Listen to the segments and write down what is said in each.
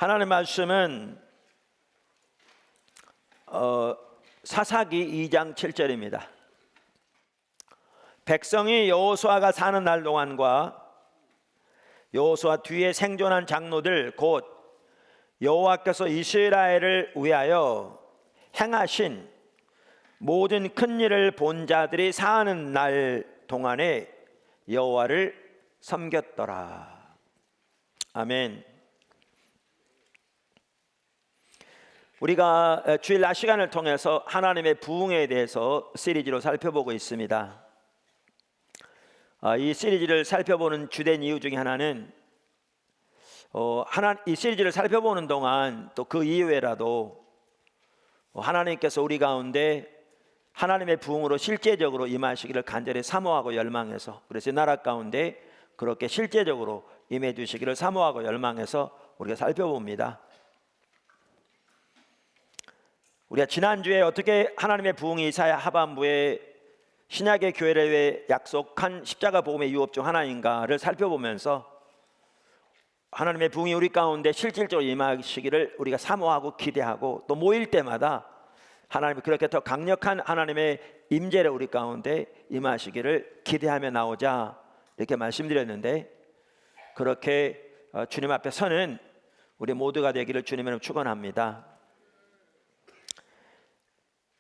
하나님의 말씀은 사사기 2장 7절입니다. 백성이 여호수아가 사는 날 동안과 여호수아 뒤에 생존한 장로들 곧 여호와께서 이스라엘을 위하여 행하신 모든 큰 일을 본 자들이 사는 날 동안에 여호와를 섬겼더라. 아멘. 우리가 주일 낮 시간을 통해서 하나님의 부흥에 대해서 시리즈로 살펴보고 있습니다. 이 시리즈를 살펴보는 주된 이유 중에 하나는 이 시리즈를 살펴보는 동안 또 그 이후에라도 하나님께서 우리 가운데 하나님의 부흥으로 실제적으로 임하시기를 간절히 사모하고 열망해서, 그래서 나라 가운데 그렇게 실제적으로 임해 주시기를 사모하고 열망해서 우리가 살펴봅니다. 우리가 지난주에 어떻게 하나님의 부흥이 이사야 하반부에 신약의 교회를 위해 약속한 십자가 복음의 유업 중 하나인가를 살펴보면서 하나님의 부흥이 우리 가운데 실질적으로 임하시기를 우리가 사모하고 기대하고, 또 모일 때마다 하나님이 그렇게 더 강력한 하나님의 임재를 우리 가운데 임하시기를 기대하며 나오자, 이렇게 말씀드렸는데, 그렇게 주님 앞에 서는 우리 모두가 되기를 주님으로 축원합니다.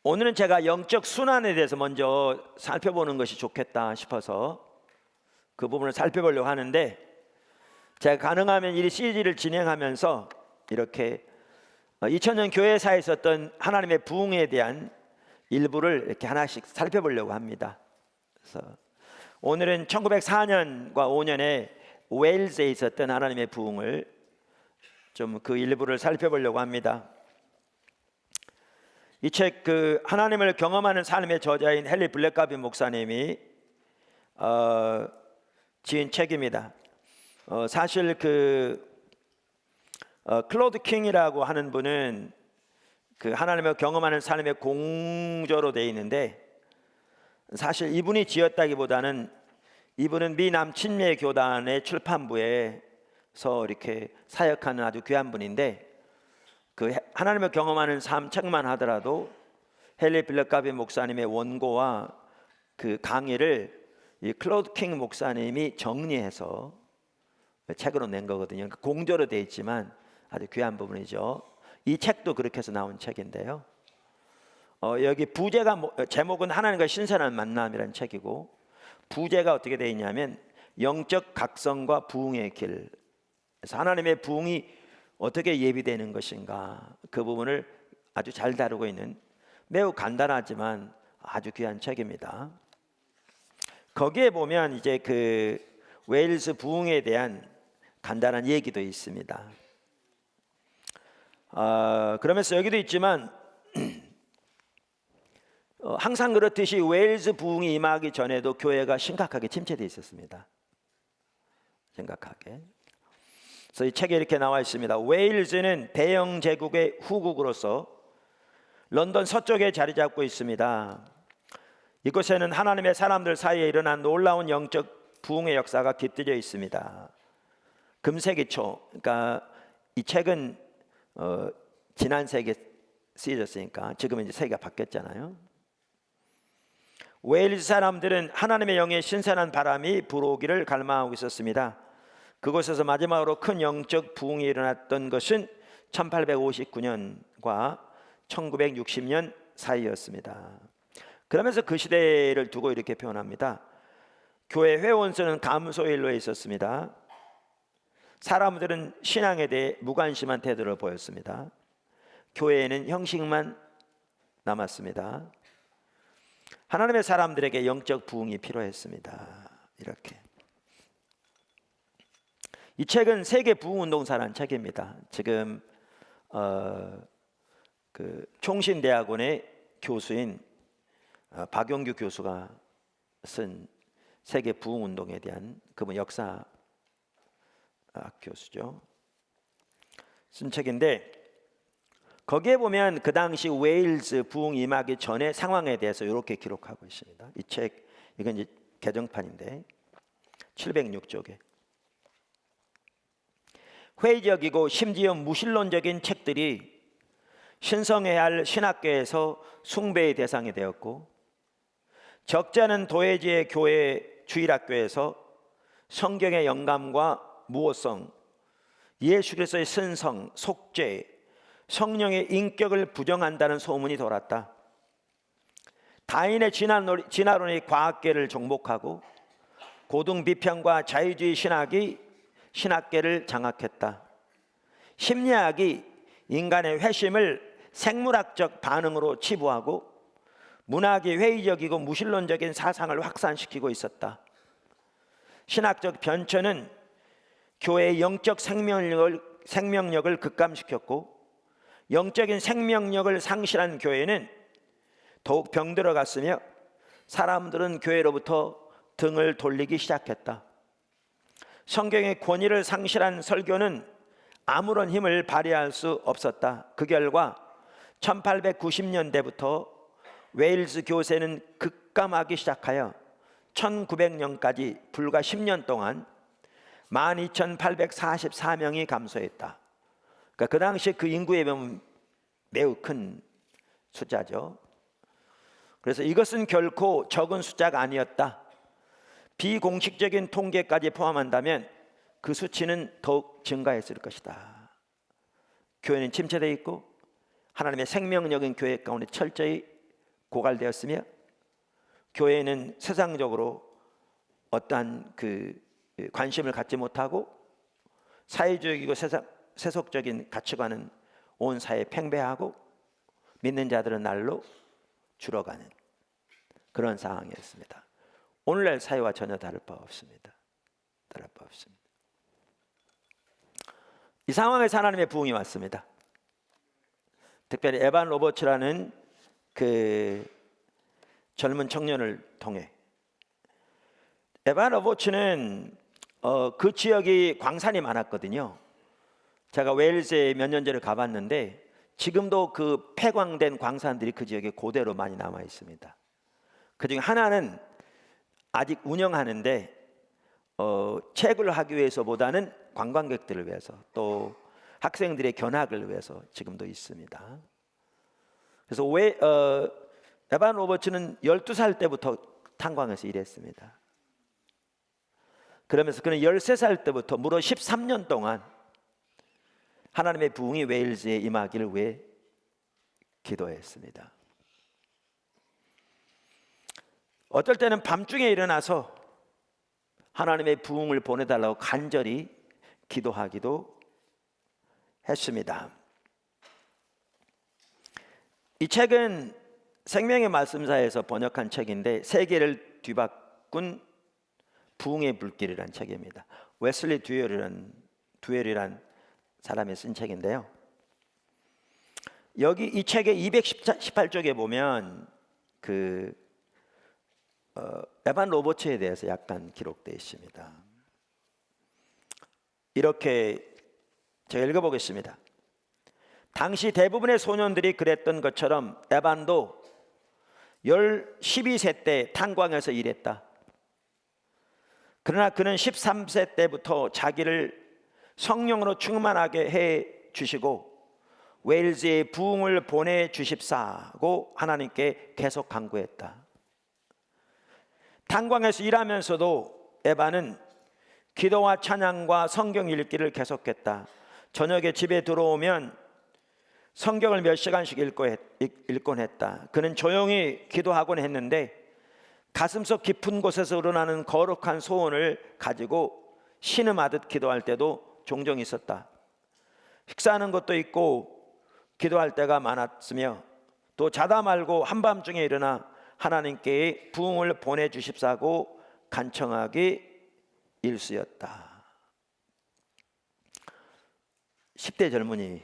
오늘은 제가 영적 순환에 대해서 먼저 살펴보는 것이 좋겠다 싶어서 그 부분을 살펴보려고 하는데, 제가 가능하면 이 시리즈를 진행하면서 이렇게 2000년 교회사에 있었던 하나님의 부흥에 대한 일부를 이렇게 하나씩 살펴보려고 합니다. 그래서 오늘은 1904년과 5년에 웨일즈에 있었던 하나님의 부흥을 좀 그 일부를 살펴보려고 합니다. 이 책 하나님을 경험하는 삶의 저자인 헨리 블랙가비 목사님이 지은 책입니다. 사실 클로드 킹이라고 하는 분은 하나님을 경험하는 삶의 공저로 되어 있는데, 사실 이분이 지었다기보다는 이분은 미 남친미 교단의 출판부에서 이렇게 사역하는 아주 귀한 분인데, 하나님을 경험하는 삶 책만 하더라도 헨리 블랙가비 목사님의 원고와 그 강의를 이 클로드 킹 목사님이 정리해서 책으로 낸 거거든요. 공저로 되어 있지만 아주 귀한 부분이죠. 이 책도 그렇게 해서 나온 책인데요. 여기 부제가 제목은 하나님과 신선한 만남이라는 책이고, 부제가 어떻게 되어 있냐면 영적 각성과 부흥의 길. 그래서 하나님의 부흥이 어떻게 예비되는 것인가, 그 부분을 아주 잘 다루고 있는 매우 간단하지만 아주 귀한 책입니다. 거기에 보면 이제 웨일스 부흥에 대한 간단한 얘기도 있습니다. 그러면서 여기도 있지만 항상 그렇듯이 웨일스 부흥이 임하기 전에도 교회가 심각하게 침체되어 있었습니다. 심각하게. 그래서 이 책에 이렇게 나와 있습니다. 웨일즈는 대영 제국의 후국으로서 런던 서쪽에 자리 잡고 있습니다. 이곳에는 하나님의 사람들 사이에 일어난 놀라운 영적 부흥의 역사가 깃들여 있습니다. 금세기 초, 그러니까 이 책은 지난 세기에 쓰여졌으니까 지금은 이제 세기가 바뀌었잖아요. 웨일즈 사람들은 하나님의 영의 신선한 바람이 불어오기를 갈망하고 있었습니다. 그곳에서 마지막으로 큰 영적 부흥이 일어났던 것은 1859년과 1960년 사이였습니다. 그러면서 그 시대를 두고 이렇게 표현합니다. 교회 회원수는 감소일로에 있었습니다. 사람들은 신앙에 대해 무관심한 태도를 보였습니다. 교회에는 형식만 남았습니다. 하나님의 사람들에게 영적 부흥이 필요했습니다. 이렇게. 이 책은 세계 부흥운동사라는 책입니다. 지금 총신대학원의 교수인 박용규 교수가 쓴 세계 부흥운동에 대한, 그분 역사 교수죠, 쓴 책인데, 거기에 보면 그 당시 웨일즈 부흥 임하기 전의 상황에 대해서 이렇게 기록하고 있습니다. 이 책, 이건 이제 개정판인데 706쪽에 회의적이고 심지어 무신론적인 책들이 신성해야 할 신학계에서 숭배의 대상이 되었고, 적지 않은 도회지의 교회 주일학교에서 성경의 영감과 무호성, 예수 그리스도의 신성, 속죄, 성령의 인격을 부정한다는 소문이 돌았다. 다인의 진화론이 과학계를 정복하고 고등 비평과 자유주의 신학이 신학계를 장악했다. 심리학이 인간의 회심을 생물학적 반응으로 치부하고 문학이 회의적이고 무신론적인 사상을 확산시키고 있었다. 신학적 변천은 교회의 영적 생명력을 급감시켰고, 영적인 생명력을 상실한 교회는 더욱 병들어갔으며 사람들은 교회로부터 등을 돌리기 시작했다. 성경의 권위를 상실한 설교는 아무런 힘을 발휘할 수 없었다. 그 결과 1890년대부터 웨일즈 교세는 급감하기 시작하여 1900년까지 불과 10년 동안 12,844명이 감소했다. 그러니까 그 당시 그 인구에 보면 매우 큰 숫자죠. 그래서 이것은 결코 적은 숫자가 아니었다. 비공식적인 통계까지 포함한다면 그 수치는 더욱 증가했을 것이다. 교회는 침체되어 있고 하나님의 생명력인 교회 가운데 철저히 고갈되었으며, 교회는 세상적으로 어떠한 그 관심을 갖지 못하고 사회주의이고 세속적인 가치관은 온 사회에 팽배하고 믿는 자들은 날로 줄어가는 그런 상황이었습니다. 오늘날 사회와 전혀 다를 바 없습니다. 다를 바 없습니다. 이 상황에서 하나님의 부흥이 왔습니다. 특별히 에반 로버츠라는 그 젊은 청년을 통해. 에반 로버츠는 그 지역이 광산이 많았거든요. 제가 웨일즈에 몇 년 전에 가봤는데 지금도 그 폐광된 광산들이 그 지역에 그대로 많이 남아 있습니다. 그중에 하나는 아직 운영하는데 채굴을 하기 위해서보다는 관광객들을 위해서, 또 학생들의 견학을 위해서 지금도 있습니다. 그래서 에반 로버츠는 12살 때부터 탄광에서 일했습니다. 그러면서 그는 13살 때부터 무려 13년 동안 하나님의 부흥이 웨일즈에 임하기를 위해 기도했습니다. 어떨 때는 밤중에 일어나서 하나님의 부흥을 보내달라고 간절히 기도하기도 했습니다. 이 책은 생명의 말씀사에서 번역한 책인데 세계를 뒤바꾼 부흥의 불길이라는 책입니다. 웨슬리 듀얼이란 사람이 쓴 책인데요. 여기 이 책의 218쪽에 보면 그 에반 로버츠에 대해서 약간 기록되어 있습니다. 이렇게 제가 읽어보겠습니다. 당시 대부분의 소년들이 그랬던 것처럼 에반도 12세 때 탄광에서 일했다. 그러나 그는 13세 때부터 자기를 성령으로 충만하게 해 주시고 웨일즈의 부흥을 보내 주십사고 하나님께 계속 간구했다. 탄광에서 일하면서도 에반은 기도와 찬양과 성경 읽기를 계속했다. 저녁에 집에 들어오면 성경을 몇 시간씩 읽곤 했다. 그는 조용히 기도하곤 했는데 가슴속 깊은 곳에서 우러나는 거룩한 소원을 가지고 신음하듯 기도할 때도 종종 있었다. 식사하는 것도 있고 기도할 때가 많았으며 또 자다 말고 한밤중에 일어나 하나님께 부흥을 보내주십사고 간청하기 일쑤였다. 10대 젊은이,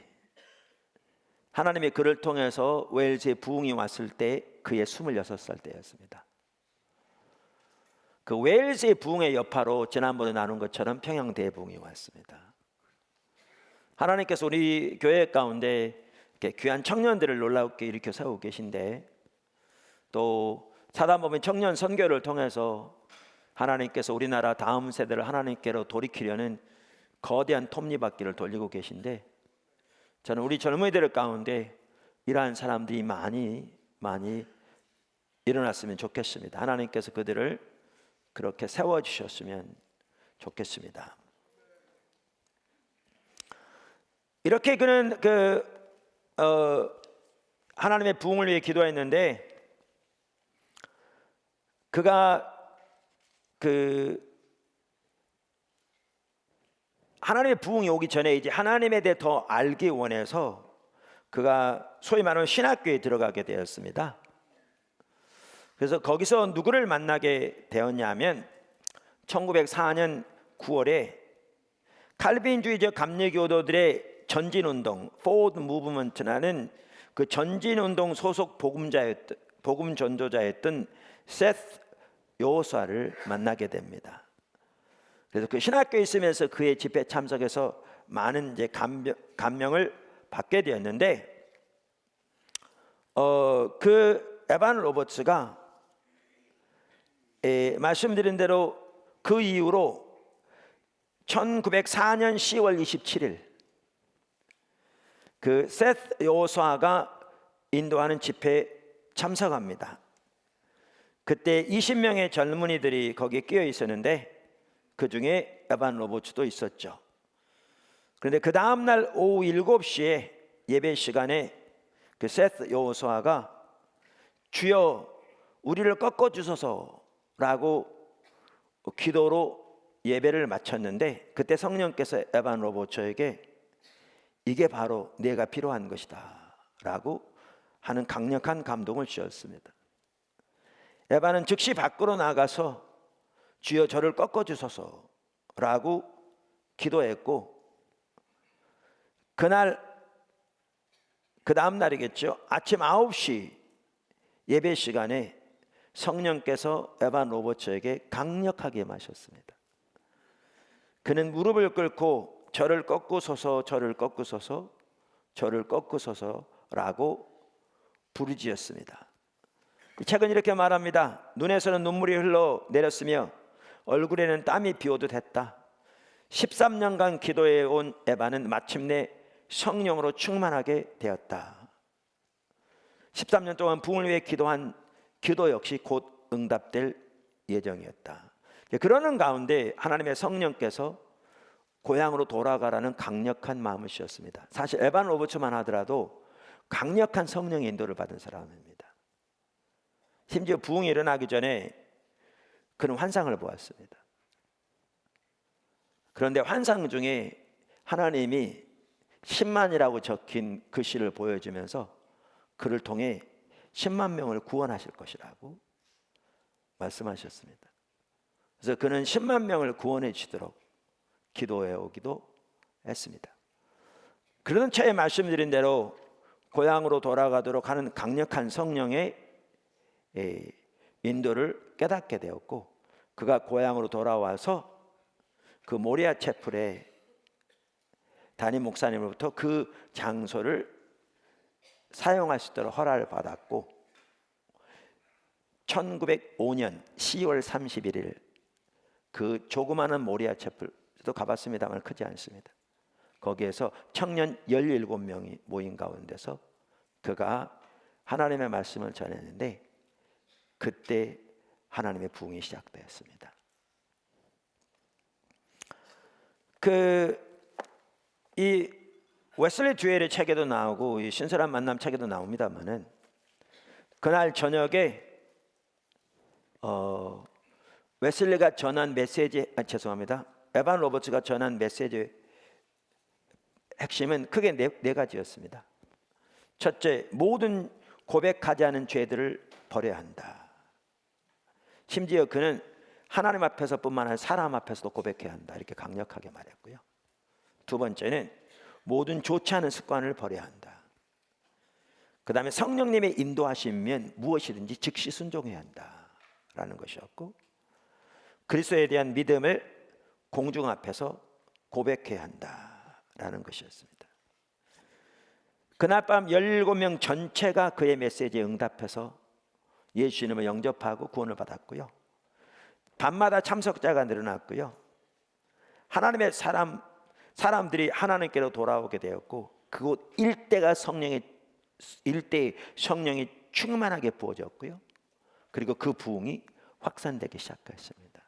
하나님의 그를 통해서 웨일즈의 부흥이 왔을 때 그의 26살 때였습니다. 그 웨일즈의 부흥의 여파로 지난번에 나눈 것처럼 평양 대부흥이 왔습니다. 하나님께서 우리 교회 가운데 이렇게 귀한 청년들을 놀랍게 일으켜 세우고 계신데, 또 사단법인 청년 선교를 통해서 하나님께서 우리나라 다음 세대를 하나님께로 돌이키려는 거대한 톱니바퀴를 돌리고 계신데, 저는 우리 젊은이들 가운데 이러한 사람들이 많이 일어났으면 좋겠습니다. 하나님께서 그들을 그렇게 세워주셨으면 좋겠습니다. 이렇게 그는 하나님의 부흥을 위해 기도했는데, 그가 하나님의 부흥이 오기 전에 이제 하나님에 대해 더 알기 원해서 그가 소위 말하는 신학교에 들어가게 되었습니다. 그래서 거기서 누구를 만나게 되었냐면 1904년 9월에 칼빈주의적 감리교도들의 전진운동 포워드 무브먼트라는 그 전진운동 소속 복음 전도자였던 세스 요호수아를 만나게 됩니다. 그래서 그 신학교에 있으면서 그의 집회에 참석해서 많은 이제 감명을 받게 되었는데, 그 에반 로버츠가 말씀드린 대로 그 이후로 1904년 10월 27일 그 세스 요호수아가 인도하는 집회에 참석합니다. 그때 20명의 젊은이들이 거기에 끼어 있었는데 그 중에 에반 로버츠도 있었죠. 그런데 그 다음날 오후 7시에 예배 시간에 그 세스 여호수아가 주여 우리를 꺾어주소서라고 기도로 예배를 마쳤는데, 그때 성령께서 에반 로버츠에게 이게 바로 내가 필요한 것이다 라고 하는 강력한 감동을 주셨습니다. 에반은 즉시 밖으로 나가서 주여 저를 꺾어주소서 라고 기도했고, 그날 그 다음 날이겠죠. 아침 9시 예배 시간에 성령께서 에반 로버츠에게 강력하게 마셨습니다. 그는 무릎을 꿇고 저를 꺾으소서 저를 꺾으소서 저를 꺾으소서라고 부르짖었습니다. 이 책은 이렇게 말합니다. 눈에서는 눈물이 흘러 내렸으며 얼굴에는 땀이 비어도 됐다. 13년간 기도해 온 에반은 마침내 성령으로 충만하게 되었다. 13년 동안 부흥을 위해 기도한 기도 역시 곧 응답될 예정이었다. 그러는 가운데 하나님의 성령께서 고향으로 돌아가라는 강력한 마음을 주셨습니다. 사실 에반 로버츠만 하더라도 강력한 성령의 인도를 받은 사람입니다. 심지어 부흥이 일어나기 전에 그는 환상을 보았습니다. 그런데 환상 중에 하나님이 10만이라고 적힌 글씨를 보여주면서 그를 통해 10만 명을 구원하실 것이라고 말씀하셨습니다. 그래서 그는 10만 명을 구원해 주도록 기도해 오기도 했습니다. 그런 차에 말씀드린 대로 고향으로 돌아가도록 하는 강력한 성령의 인도를 깨닫게 되었고, 그가 고향으로 돌아와서 그 모리아 채플에 담임 목사님으로부터 그 장소를 사용할 수 있도록 허락을 받았고, 1905년 10월 31일 그 조그마한 모리아 채플도 가봤습니다만 크지 않습니다. 거기에서 청년 17명이 모인 가운데서 그가 하나님의 말씀을 전했는데, 그때 하나님의 부흥이 시작되었습니다. 이 웨슬리 듀엘의 책에도 나오고 이 신선한 만남 책에도 나옵니다만은, 그날 저녁에 웨슬리가 전한 메시지, 에반 로버츠가 전한 메시지의 핵심은 크게 네 가지였습니다. 첫째, 모든 고백하지 않은 죄들을 버려야 한다. 심지어 그는 하나님 앞에서뿐만 아니라 사람 앞에서도 고백해야 한다, 이렇게 강력하게 말했고요. 두 번째는 모든 좋지 않은 습관을 버려야 한다. 그 다음에 성령님의 인도하시면 무엇이든지 즉시 순종해야 한다라는 것이었고, 그리스도에 대한 믿음을 공중 앞에서 고백해야 한다라는 것이었습니다. 그날 밤 17명 전체가 그의 메시지에 응답해서 예수 이름을 영접하고 구원을 받았고요. 밤마다 참석자가 늘어났고요. 하나님의 사람 사람들이 하나님께로 돌아오게 되었고 그곳 일대가 일대의 성령이 충만하게 부어졌고요. 그리고 그 부흥이 확산되기 시작했습니다.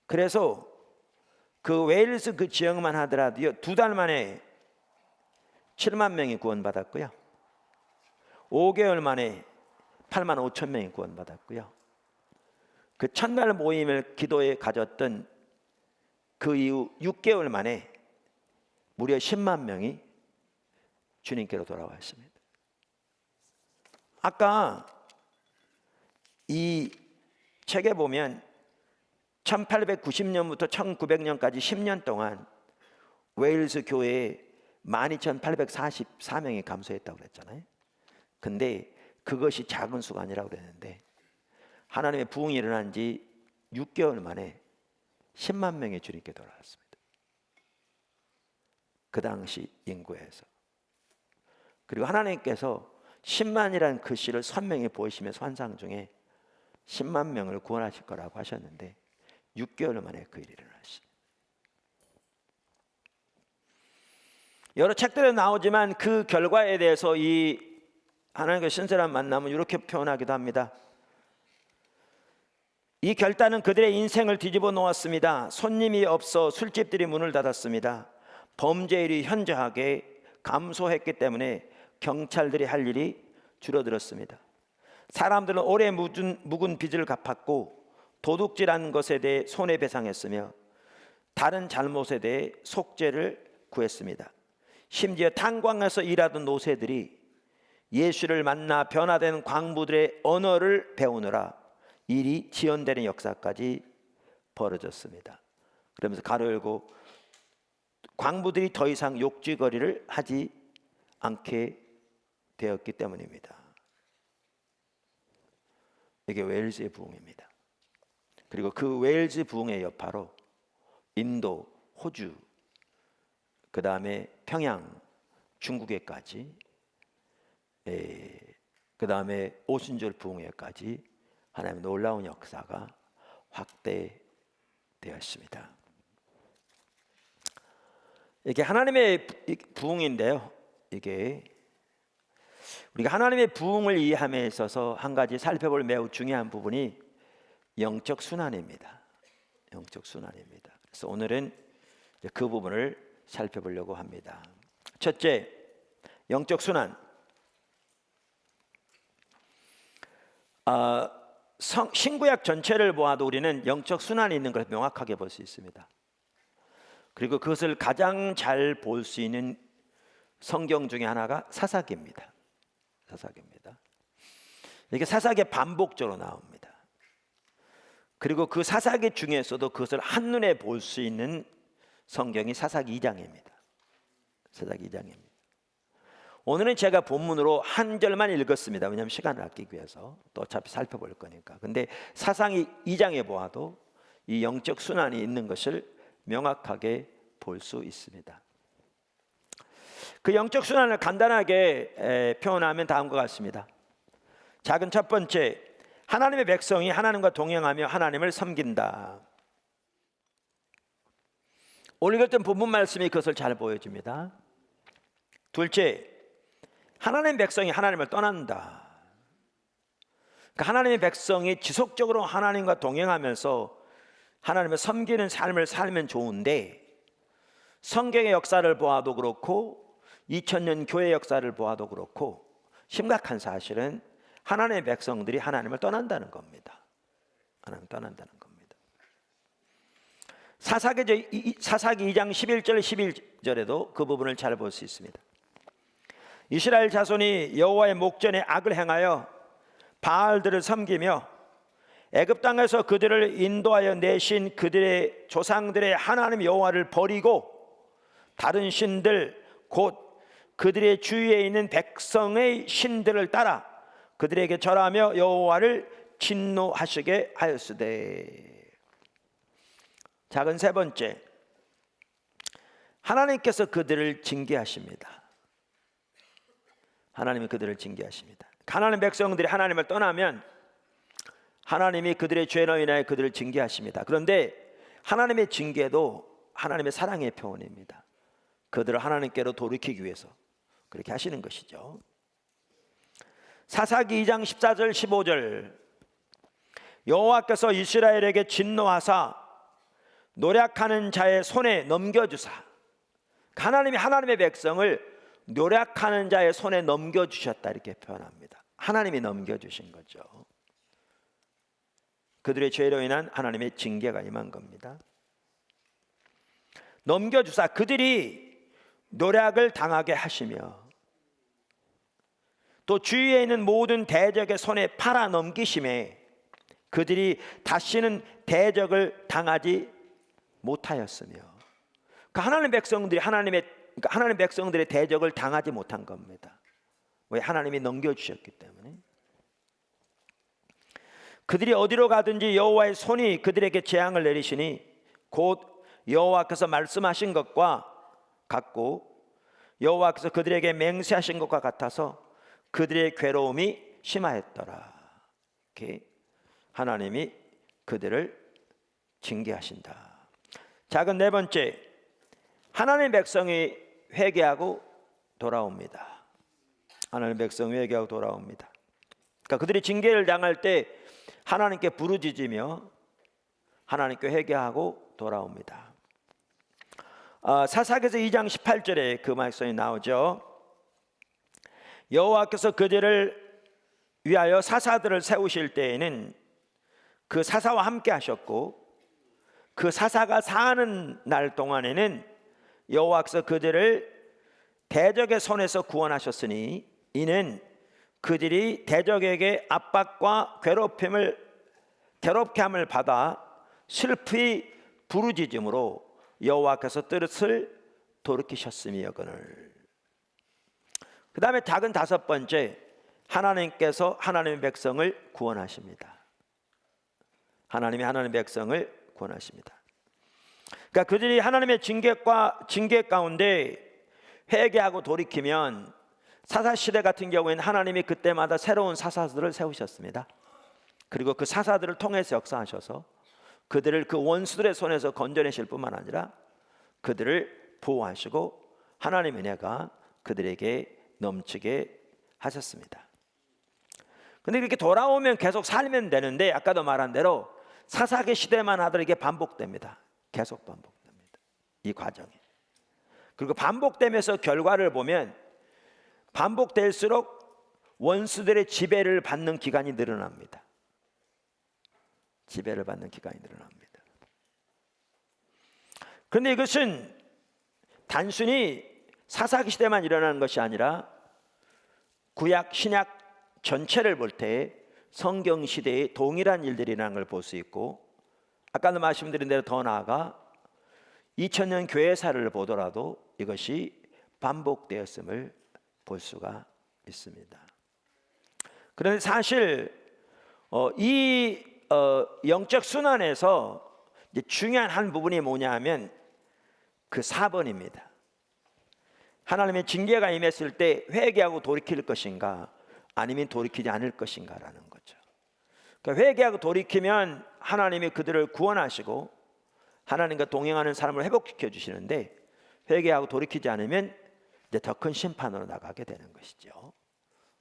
그래서 그 웨일스 그 지역만 하더라도요 2달 만에 7만 명이 구원받았고요. 5개월 만에 8만 5천 명이 구원받았고요. 그 첫날 모임을 기도에 가졌던 그 이후 6개월 만에 무려 10만 명이 주님께로 돌아왔습니다. 아까 이 책에 보면 1890년부터 1900년까지 10년 동안 웨일스 교회에 12,844명이 감소했다고 그랬잖아요. 근데 그것이 작은 수가 아니라고 그랬는데 하나님의 부흥이 일어난 지 6개월 만에 10만 명의 주님께 돌아왔습니다. 그 당시 인구에서. 그리고 하나님께서 10만이라는 글씨를 선명히 보이시면서 환상 중에 10만 명을 구원하실 거라고 하셨는데 6개월 만에 그 일이 일어났습니다. 여러 책들에 나오지만 그 결과에 대해서 이 하나님과 신실한 만남은 이렇게 표현하기도 합니다. 이 결단은 그들의 인생을 뒤집어 놓았습니다. 손님이 없어 술집들이 문을 닫았습니다. 범죄율이 현저하게 감소했기 때문에 경찰들이 할 일이 줄어들었습니다. 사람들은 오래 묵은 빚을 갚았고 도둑질한 것에 대해 손해배상했으며 다른 잘못에 대해 속죄를 구했습니다. 심지어 탄광에서 일하던 노새들이 예수를 만나 변화된 광부들의 언어를 배우느라 일이 지연되는 역사까지 벌어졌습니다. 그러면서 가로 열고 광부들이 더 이상 욕지거리를 하지 않게 되었기 때문입니다. 이게 웨일즈의 부흥입니다. 그리고 그 웨일즈 부흥의 여파로 인도, 호주, 그 다음에 평양, 중국에까지, 그 다음에 오순절 부흥회까지 하나님의 놀라운 역사가 확대되었습니다. 이게 하나님의 부흥인데요. 이게 우리가 하나님의 부흥을 이해함에 있어서 한 가지 살펴볼 매우 중요한 부분이 영적 순환입니다. 영적 순환입니다. 그래서 오늘은 그 부분을 살펴보려고 합니다. 첫째, 영적 순환. 신구약 전체를 보아도 우리는 영적 순환이 있는 걸 명확하게 볼 수 있습니다. 그리고 그것을 가장 잘 볼 수 있는 성경 중에 하나가 사사기입니다. 사사기입니다. 이게 사사기에 반복적으로 나옵니다. 그리고 그 사사기 중에서도 그것을 한눈에 볼 수 있는 성경이 사사기 2장입니다. 사사기 2장입니다. 오늘은 제가 본문으로 한 절만 읽었습니다. 왜냐하면 시간을 아끼기 위해서 또 어차피 살펴볼 거니까. 근데 사사기 2장에 보아도 이 영적 순환이 있는 것을 명확하게 볼 수 있습니다. 그 영적 순환을 간단하게 표현하면 다음과 같습니다. 작은 첫 번째, 하나님의 백성이 하나님과 동행하며 하나님을 섬긴다. 오늘 읽었던 본문 말씀이 그것을 잘 보여줍니다. 둘째, 하나님의 백성이 하나님을 떠난다. 그러니까 하나님의 백성이 지속적으로 하나님과 동행하면서 하나님을 섬기는 삶을 살면 좋은데 성경의 역사를 보아도 그렇고 2000년 교회 역사를 보아도 그렇고 심각한 사실은 하나님의 백성들이 하나님을 떠난다는 겁니다. 하나님을 떠난다는 겁니다. 사사기 2장 11절 11절에도 그 부분을 잘 볼 수 있습니다. 이스라엘 자손이 여호와의 목전에 악을 행하여 바알들을 섬기며 애굽 땅에서 그들을 인도하여 내신 그들의 조상들의 하나님 여호와를 버리고 다른 신들 곧 그들의 주위에 있는 백성의 신들을 따라 그들에게 절하며 여호와를 진노하시게 하였으되. 작은 세 번째, 하나님께서 그들을 징계하십니다. 하나님이 그들을 징계하십니다. 가나안 백성들이 하나님을 떠나면 하나님이 그들의 죄로 인하여 그들을 징계하십니다. 그런데 하나님의 징계도 하나님의 사랑의 표현입니다. 그들을 하나님께로 돌이키기 위해서 그렇게 하시는 것이죠. 사사기 2장 14절 15절 여호와께서 이스라엘에게 진노하사 노략하는 자의 손에 넘겨주사, 하나님의 백성을 노략하는 자의 손에 넘겨주셨다 이렇게 표현합니다. 하나님이 넘겨주신 거죠. 그들의 죄로 인한 하나님의 징계가 임한 겁니다. 넘겨주사, 그들이 노략을 당하게 하시며 또 주위에 있는 모든 대적의 손에 팔아 넘기심에 그들이 다시는 대적을 당하지 못하였으며, 그러니까 하나님 백성들의 대적을 당하지 못한 겁니다. 왜? 하나님이 넘겨주셨기 때문에. 그들이 어디로 가든지 여호와의 손이 그들에게 재앙을 내리시니 곧 여호와께서 말씀하신 것과 같고 여호와께서 그들에게 맹세하신 것과 같아서 그들의 괴로움이 심하였더라. 이렇게 하나님이 그들을 징계하신다. 작은 네 번째, 하나님의 백성이 회개하고 돌아옵니다. 하나님의 백성이 회개하고 돌아옵니다. 그러니까 그들이 징계를 당할 때 하나님께 부르짖으며 하나님께 회개하고 돌아옵니다. 사사기에서 2장 18절에 그 말씀이 나오죠. 여호와께서 그들을 위하여 사사들을 세우실 때에는 그 사사와 함께 하셨고 그 사사가 사는 날 동안에는 여호와께서 그들을 대적의 손에서 구원하셨으니 이는 그들이 대적에게 압박과 괴롭게 함을 받아 슬피 부르짖음으로 여호와께서 뜻을 돌이키셨음이여거늘. 그 다음에 작은 다섯 번째, 하나님께서 하나님의 백성을 구원하십니다. 하나님이 하나님의 백성을 구원하십니다. 그러니까 그들이 하나님의 징계 가운데 회개하고 돌이키면, 사사시대 같은 경우에는 하나님이 그때마다 새로운 사사들을 세우셨습니다. 그리고 그 사사들을 통해서 역사하셔서 그들을 그 원수들의 손에서 건져내실 뿐만 아니라 그들을 보호하시고 하나님의 은혜가 그들에게 넘치게 하셨습니다. 그런데 이렇게 돌아오면 계속 살면 되는데, 아까도 말한 대로 사사기 시대만 하더라도 이게 반복됩니다. 계속 반복됩니다, 이 과정이. 그리고 반복되면서 결과를 보면 반복될수록 원수들의 지배를 받는 기간이 늘어납니다. 지배를 받는 기간이 늘어납니다. 그런데 이것은 단순히 사사기 시대만 일어나는 것이 아니라 구약 신약 전체를 볼 때 성경 시대의 동일한 일들이라는 걸 볼 수 있고, 아까도 말씀드린 대로 더 나아가 2000년 교회사를 보더라도 이것이 반복되었음을 볼 수가 있습니다. 그런데 사실 이 영적 순환에서 이제 중요한 한 부분이 뭐냐 하면 그 4번입니다. 하나님의 징계가 임했을 때 회개하고 돌이킬 것인가, 아니면 돌이키지 않을 것인가라는 거죠. 그러니까 회개하고 돌이키면 하나님이 그들을 구원하시고 하나님과 동행하는 사람을 회복시켜 주시는데, 회개하고 돌이키지 않으면 이제 더 큰 심판으로 나가게 되는 것이죠.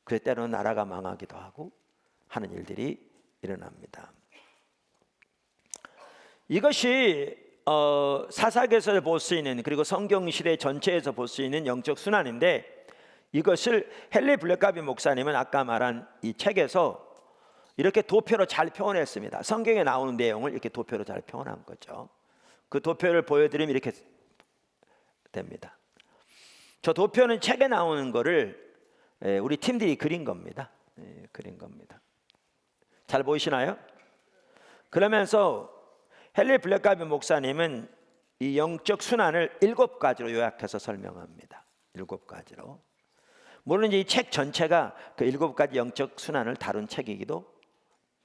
그래서 때로는 나라가 망하기도 하고 하는 일들이 일어납니다. 이것이 사사기에서 볼 수 있는, 그리고 성경 시대 전체에서 볼 수 있는 영적 순환인데, 이것을 헨리 블랙가비 목사님은 아까 말한 이 책에서 이렇게 도표로 잘 표현했습니다. 성경에 나오는 내용을 이렇게 도표로 잘 표현한 거죠. 그 도표를 보여드리면 이렇게 됩니다. 저 도표는 책에 나오는 거를 우리 팀들이 그린 겁니다. 그린 겁니다. 잘 보이시나요? 그러면서 헨리 블랙가비 목사님은 이 영적 순환을 7가지로 요약해서 설명합니다. 7가지로. 물론 이 책 전체가 그 7가지 영적 순환을 다룬 책이기도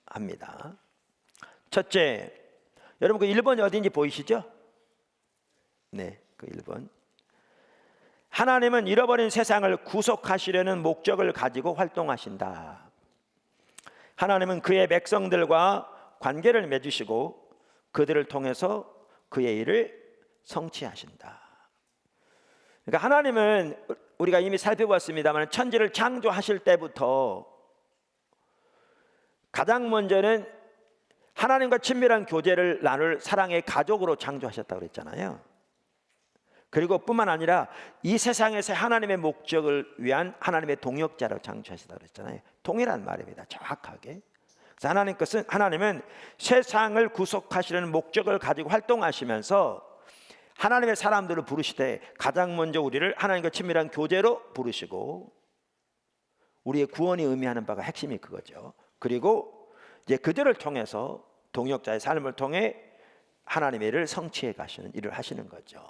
합니다. 첫째, 여러분 그 1번이 어딘지 보이시죠? 네, 그 1번. 하나님은 잃어버린 세상을 구속하시려는 목적을 가지고 활동하신다. 하나님은 그의 백성들과 관계를 맺으시고 그들을 통해서 그의 일을 성취하신다. 그러니까 하나님은 우리가 이미 살펴봤습니다만 천지를 창조하실 때부터 가장 먼저는 하나님과 친밀한 교제를 나눌 사랑의 가족으로 창조하셨다고 그랬잖아요. 그리고 뿐만 아니라 이 세상에서 하나님의 목적을 위한 하나님의 동역자로 창조하셨다고 그랬잖아요. 동일한 말입니다. 정확하게. 그래서 하나님은 세상을 구속하시는 목적을 가지고 활동하시면서 하나님의 사람들을 부르시되 가장 먼저 우리를 하나님과 친밀한 교제로 부르시고 우리의 구원이 의미하는 바가 핵심이 그거죠. 그리고 이제 그들을 통해서 동역자의 삶을 통해 하나님의 일을 성취해 가시는 일을 하시는 거죠.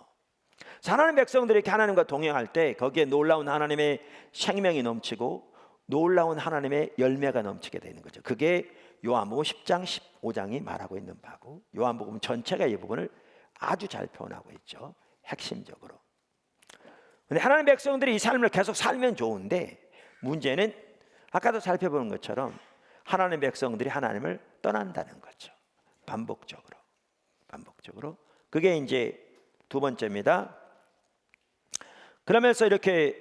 하나님 백성들이 이렇게 하나님과 동행할 때 거기에 놀라운 하나님의 생명이 넘치고 놀라운 하나님의 열매가 넘치게 되는 거죠. 그게 요한복음 10장 15장이 말하고 있는 바고 요한복음 전체가 이 부분을 아주 잘 표현하고 있죠. 핵심적으로. 근데 하나님 백성들이 이 삶을 계속 살면 좋은데 문제는 아까도 살펴본 것처럼 하나님 백성들이 하나님을 떠난다는 거죠. 반복적으로. 그게 이제 두 번째입니다. 그러면서 이렇게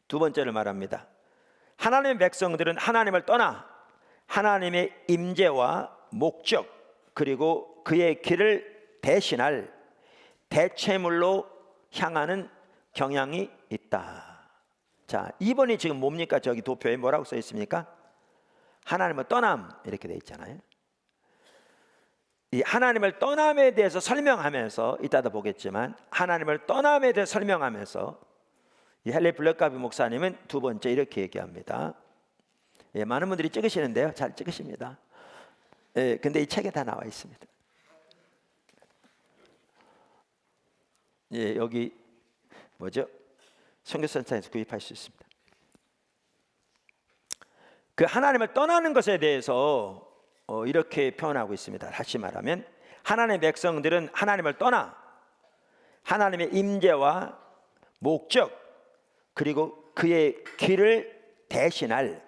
두 번째를 말합니다. 하나님의 백성들은 하나님을 떠나 하나님의 임재와 목적 그리고 그의 길을 대신할 대체물로 향하는 경향이 있다. 자, 2번이 지금 뭡니까? 저기 도표에 뭐라고 써 있습니까? 하나님을 떠남 이렇게 돼 있잖아요. 이 하나님을 떠남에 대해서 설명하면서 이따도 보겠지만 하나님을 떠남에 대해서 설명하면서 이 헨리 블랙가비 목사님은 두 번째 이렇게 얘기합니다. 예, 많은 분들이 찍으시는데요, 잘 찍으십니다. 예, 근데 이 책에 다 나와 있습니다. 예, 여기 뭐죠? 선교센터에서 구입할 수 있습니다. 그 하나님을 떠나는 것에 대해서 이렇게 표현하고 있습니다. 다시 말하면 하나님의 백성들은 하나님을 떠나 하나님의 임재와 목적 그리고 그의 길을 대신할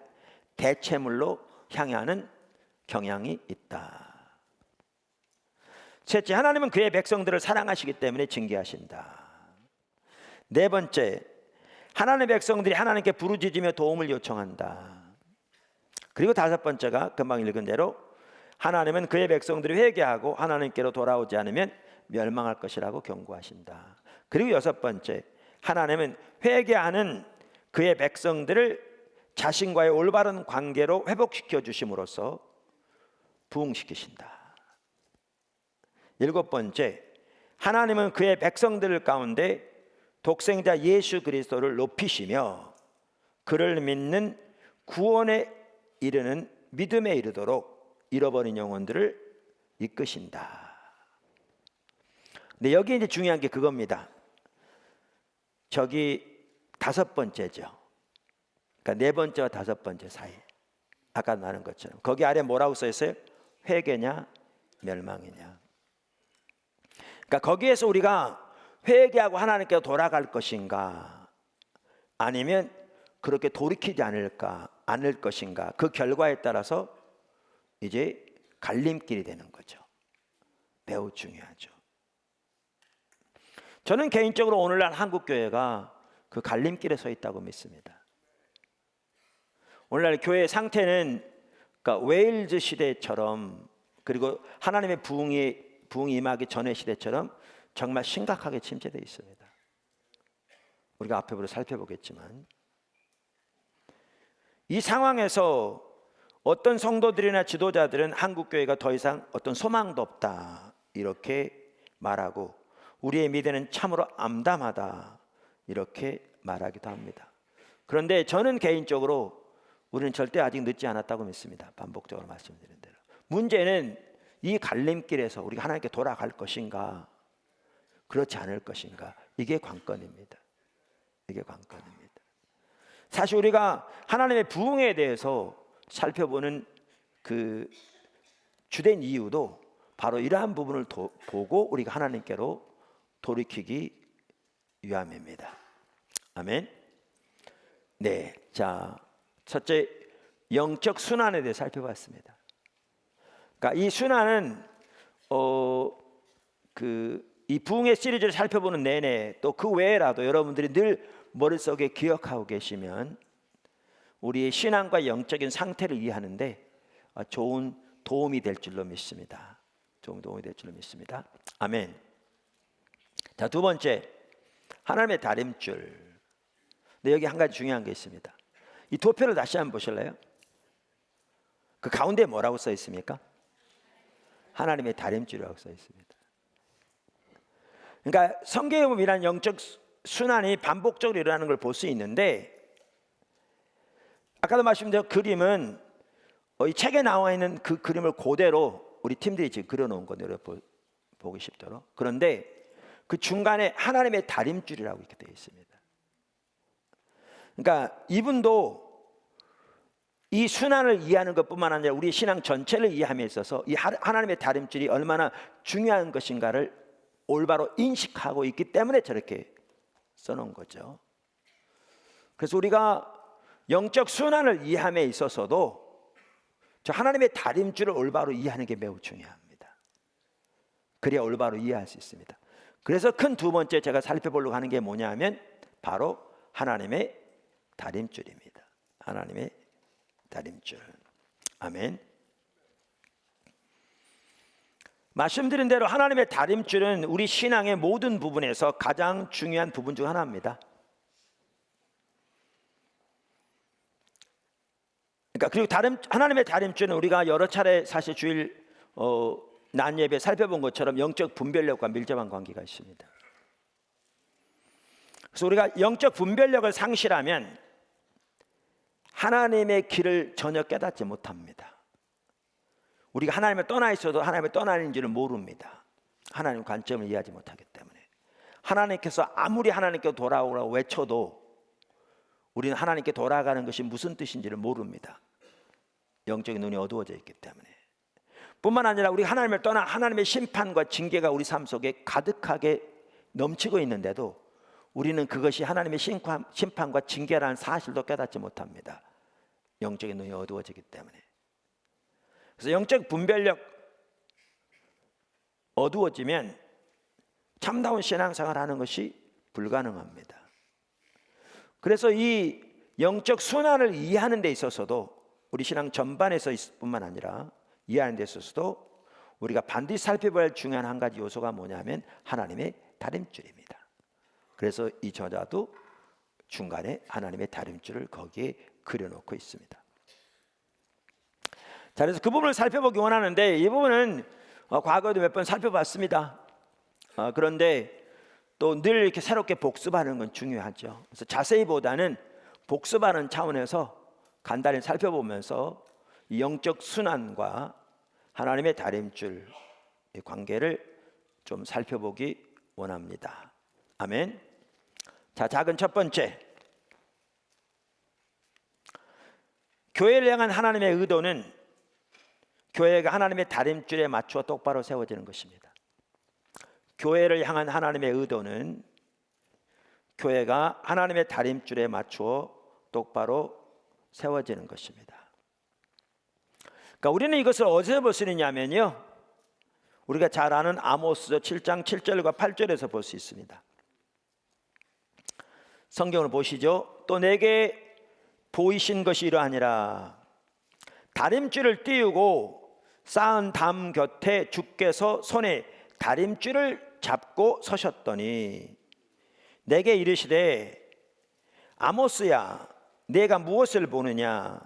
대체물로 향하는 경향이 있다. 셋째, 하나님은 그의 백성들을 사랑하시기 때문에 징계하신다. 네 번째, 하나님의 백성들이 하나님께 부르짖으며 도움을 요청한다. 그리고 다섯 번째가 금방 읽은 대로 하나님은 그의 백성들이 회개하고 하나님께로 돌아오지 않으면 멸망할 것이라고 경고하신다. 그리고 여섯 번째, 하나님은 회개하는 그의 백성들을 자신과의 올바른 관계로 회복시켜 주심으로써 부흥시키신다. 일곱 번째, 하나님은 그의 백성들 가운데 독생자 예수 그리스도를 높이시며 그를 믿는 구원에 이르는 믿음에 이르도록 잃어버린 영혼들을 이끄신다. 근데 여기 이제 중요한 게 그겁니다. 저기 다섯 번째죠. 그러니까 네 번째와 다섯 번째 사이. 아까 나눈 것처럼 거기 아래 뭐라고 써 있어요? 회개냐 멸망이냐. 그러니까 거기에서 우리가 회개하고 하나님께 돌아갈 것인가 아니면 그렇게 돌이키지 않을 것인가, 그 결과에 따라서 이제 갈림길이 되는 거죠. 매우 중요하죠. 저는 개인적으로 오늘날 한국교회가 그 갈림길에 서 있다고 믿습니다. 오늘날 교회의 상태는 그러니까 웨일즈 시대처럼 그리고 하나님의 부흥이 임하기 전의 시대처럼 정말 심각하게 침체되어 있습니다. 우리가 앞으로 살펴보겠지만 이 상황에서 어떤 성도들이나 지도자들은 한국교회가 더 이상 어떤 소망도 없다 이렇게 말하고 우리의 미래는 참으로 암담하다 이렇게 말하기도 합니다. 그런데 저는 개인적으로 우리는 절대 아직 늦지 않았다고 믿습니다. 반복적으로 말씀드린 대로. 문제는 이 갈림길에서 우리가 하나님께 돌아갈 것인가 그렇지 않을 것인가, 이게 관건입니다. 이게 관건입니다. 사실 우리가 하나님의 부흥에 대해서 살펴보는 그 주된 이유도 바로 이러한 부분을 보고 우리가 하나님께로 돌이키기 위함입니다. 아멘. 네, 자 첫째 영적 순환에 대해 살펴봤습니다. 그러니까 이 순환은 이 이 부흥의 시리즈를 살펴보는 내내 또 그 외에라도 여러분들이 늘 머릿속에 기억하고 계시면 우리의 신앙과 영적인 상태를 이해하는데 좋은 도움이 될 줄로 믿습니다. 좋은 도움이 될 줄로 믿습니다. 아멘. 자, 두 번째, 하나님의 다림줄. 근데 여기 한 가지 중요한 게 있습니다. 이 도표를 다시 한번 보실래요? 그 가운데 뭐라고 써 있습니까? 하나님의 다림줄이라고 써 있습니다. 그러니까 성경에 보면 이런 영적 순환이 반복적으로 일어나는 걸 볼 수 있는데, 아까도 말씀드린 그림은 이 책에 나와 있는 그 그림을 그대로 우리 팀들이 지금 그려놓은 건데 보기 쉽도록. 그런데 그 중간에 하나님의 다림줄이라고 이렇게 되어 있습니다. 그러니까 이분도 이 순환을 이해하는 것뿐만 아니라 우리 신앙 전체를 이해함에 있어서 이 하나님의 다림줄이 얼마나 중요한 것인가를 올바로 인식하고 있기 때문에 저렇게 써놓은 거죠. 그래서 우리가 영적 순환을 이해함에 있어서도 저 하나님의 다림줄을 올바로 이해하는 게 매우 중요합니다. 그래야 올바로 이해할 수 있습니다. 그래서 큰 두 번째 제가 살펴보려고 하는 게 뭐냐면 바로 하나님의 다림줄입니다. 하나님의 다림줄. 아멘. 말씀드린 대로 하나님의 다림줄은 우리 신앙의 모든 부분에서 가장 중요한 부분 중 하나입니다. 그러니까 그리고 하나님의 다림줄은 우리가 여러 차례 사실 주일 낮 예배 살펴본 것처럼 영적 분별력과 밀접한 관계가 있습니다. 그래서 우리가 영적 분별력을 상실하면 하나님의 길을 전혀 깨닫지 못합니다. 우리가 하나님을 떠나 있어도 하나님을 떠나 있는지를 모릅니다. 하나님 관점을 이해하지 못하기 때문에. 하나님께서 아무리 하나님께 돌아오라고 외쳐도 우리는 하나님께 돌아가는 것이 무슨 뜻인지를 모릅니다. 영적인 눈이 어두워져 있기 때문에. 뿐만 아니라 우리 하나님을 떠나 하나님의 심판과 징계가 우리 삶 속에 가득하게 넘치고 있는데도 우리는 그것이 하나님의 심판과 징계라는 사실도 깨닫지 못합니다. 영적인 눈이 어두워지기 때문에. 그래서 영적 분별력 어두워지면 참다운 신앙생활을 하는 것이 불가능합니다. 그래서 이 영적 순환을 이해하는 데 있어서도 우리 신앙 전반에서 뿐만 아니라 이해하는 데 있어서도 우리가 반드시 살펴봐야 할 중요한 한 가지 요소가 뭐냐면 하나님의 다림줄입니다. 그래서 이 저자도 중간에 하나님의 다림줄을 거기에 그려놓고 있습니다. 자, 그래서 그 부분을 살펴보기 원하는데 이 부분은 과거에도 몇 번 살펴봤습니다. 그런데 또 늘 이렇게 새롭게 복습하는 건 중요하죠. 그래서 자세히보다는 복습하는 차원에서 간단히 살펴보면서 이 영적 순환과 하나님의 다림줄의 관계를 좀 살펴보기 원합니다. 아멘. 자, 작은 첫 번째, 교회를 향한 하나님의 의도는 교회가 하나님의 다림줄에 맞추어 똑바로 세워지는 것입니다. 교회를 향한 하나님의 의도는 교회가 하나님의 다림줄에 맞추어 똑바로 세워지는 것입니다. 그러니까 우리는 이것을 어디서 볼 수 있냐면요, 우리가 잘 아는 아모스 7장 7절과 8절에서 볼 수 있습니다. 성경을 보시죠. 또 내게 보이신 것이 이러하니라. 다림줄을 띄우고 쌓은 담 곁에 주께서 손에 다림줄을 잡고 서셨더니 내게 이르시되 아모스야 내가 무엇을 보느냐.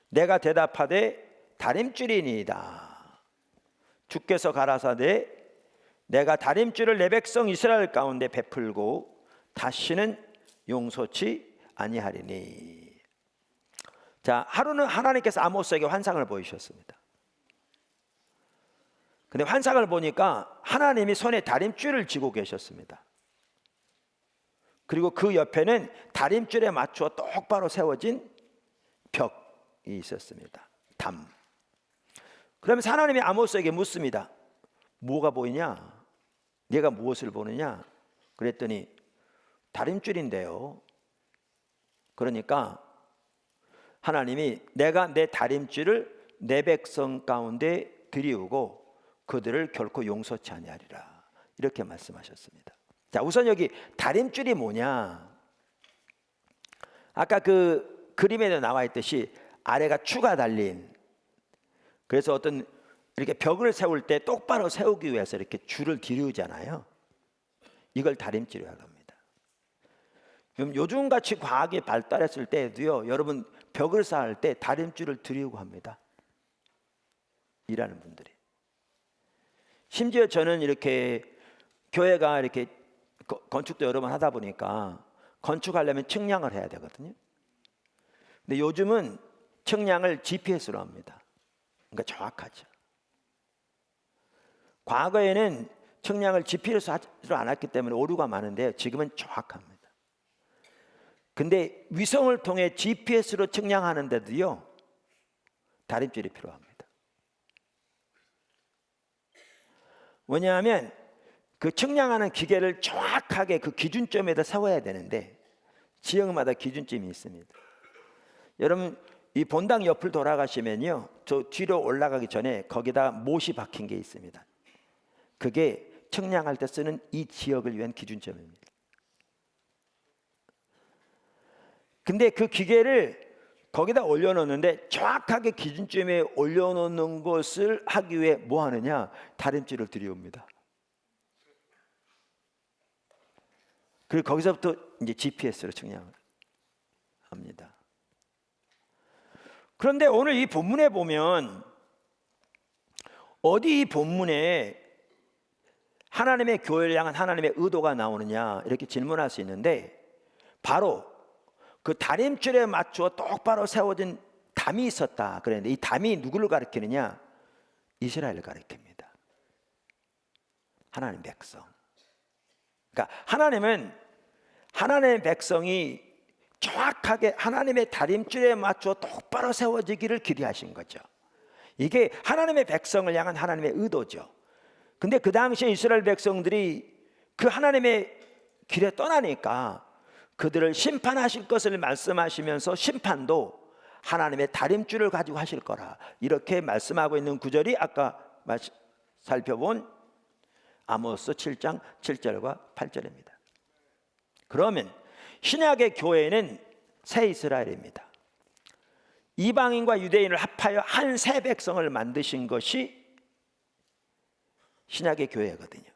내가 대답하되 다림줄이니이다. 주께서 가라사대 내가 다림줄을 내 백성 이스라엘 가운데 베풀고 다시는 용서치 아니하리니. 자, 하루는 하나님께서 아모스에게 환상을 보이셨습니다. 근데 환상을 보니까 하나님이 손에 다림줄을 쥐고 계셨습니다. 그리고 그 옆에는 다림줄에 맞추어 똑바로 세워진 벽이 있었습니다. 담. 그러면서 하나님이 아모스에게 묻습니다. 뭐가 보이냐? 네가 무엇을 보느냐? 그랬더니 다림줄인데요. 그러니까 하나님이 내가 내 다림줄을 내 백성 가운데 들이우고 그들을 결코 용서치 아니하리라. 이렇게 말씀하셨습니다. 자, 우선 여기 다림줄이 뭐냐? 아까 그 그림에도 나와 있듯이 아래가 추가 달린, 그래서 어떤 이렇게 벽을 세울 때 똑바로 세우기 위해서 이렇게 줄을 들이우잖아요. 이걸 다림줄이라고 합니다. 그럼 요즘같이 과학이 발달했을 때도요, 여러분 벽을 쌓을 때 다림줄을 들이우고 합니다. 일하는 분들이. 심지어 저는 이렇게 교회가 이렇게 건축도 여러 번 하다 보니까 건축하려면 측량을 해야 되거든요. 근데 요즘은 측량을 GPS로 합니다. 그러니까 정확하죠. 과거에는 측량을 GPS로 안 했기 때문에 오류가 많은데 지금은 정확합니다. 근데 위성을 통해 GPS로 측량하는데도요, 다림줄이 필요합니다. 왜냐하면 그 측량하는 기계를 정확하게 그 기준점에다 세워야 되는데 지역마다 기준점이 있습니다. 여러분 이 본당 옆을 돌아가시면요, 저 뒤로 올라가기 전에 거기다 못이 박힌 게 있습니다. 그게 측량할 때 쓰는 이 지역을 위한 기준점입니다. 근데 그 기계를 거기다 올려놓는데 정확하게 기준점에 올려놓는 것을 하기 위해 뭐 하느냐? 다림줄을 들여옵니다. 그리고 거기서부터 이제 GPS로 측량을 합니다. 그런데 오늘 이 본문에 보면 어디 이 본문에 하나님의 교회를 향한 하나님의 의도가 나오느냐 이렇게 질문할 수 있는데, 바로 그 다림줄에 맞추어 똑바로 세워진 담이 있었다 그랬는데, 이 담이 누구를 가리키느냐? 이스라엘을 가리킵니다. 하나님 백성. 그러니까 하나님은 하나님의 백성이 정확하게 하나님의 다림줄에 맞추어 똑바로 세워지기를 기대하신 거죠. 이게 하나님의 백성을 향한 하나님의 의도죠. 근데 그 당시에 이스라엘 백성들이 그 하나님의 길에 떠나니까 그들을 심판하실 것을 말씀하시면서 심판도 하나님의 다림줄을 가지고 하실 거라 이렇게 말씀하고 있는 구절이 아까 살펴본 아모스 7장 7절과 8절입니다. 그러면 신약의 교회는 새 이스라엘입니다. 이방인과 유대인을 합하여 한 새 백성을 만드신 것이 신약의 교회거든요.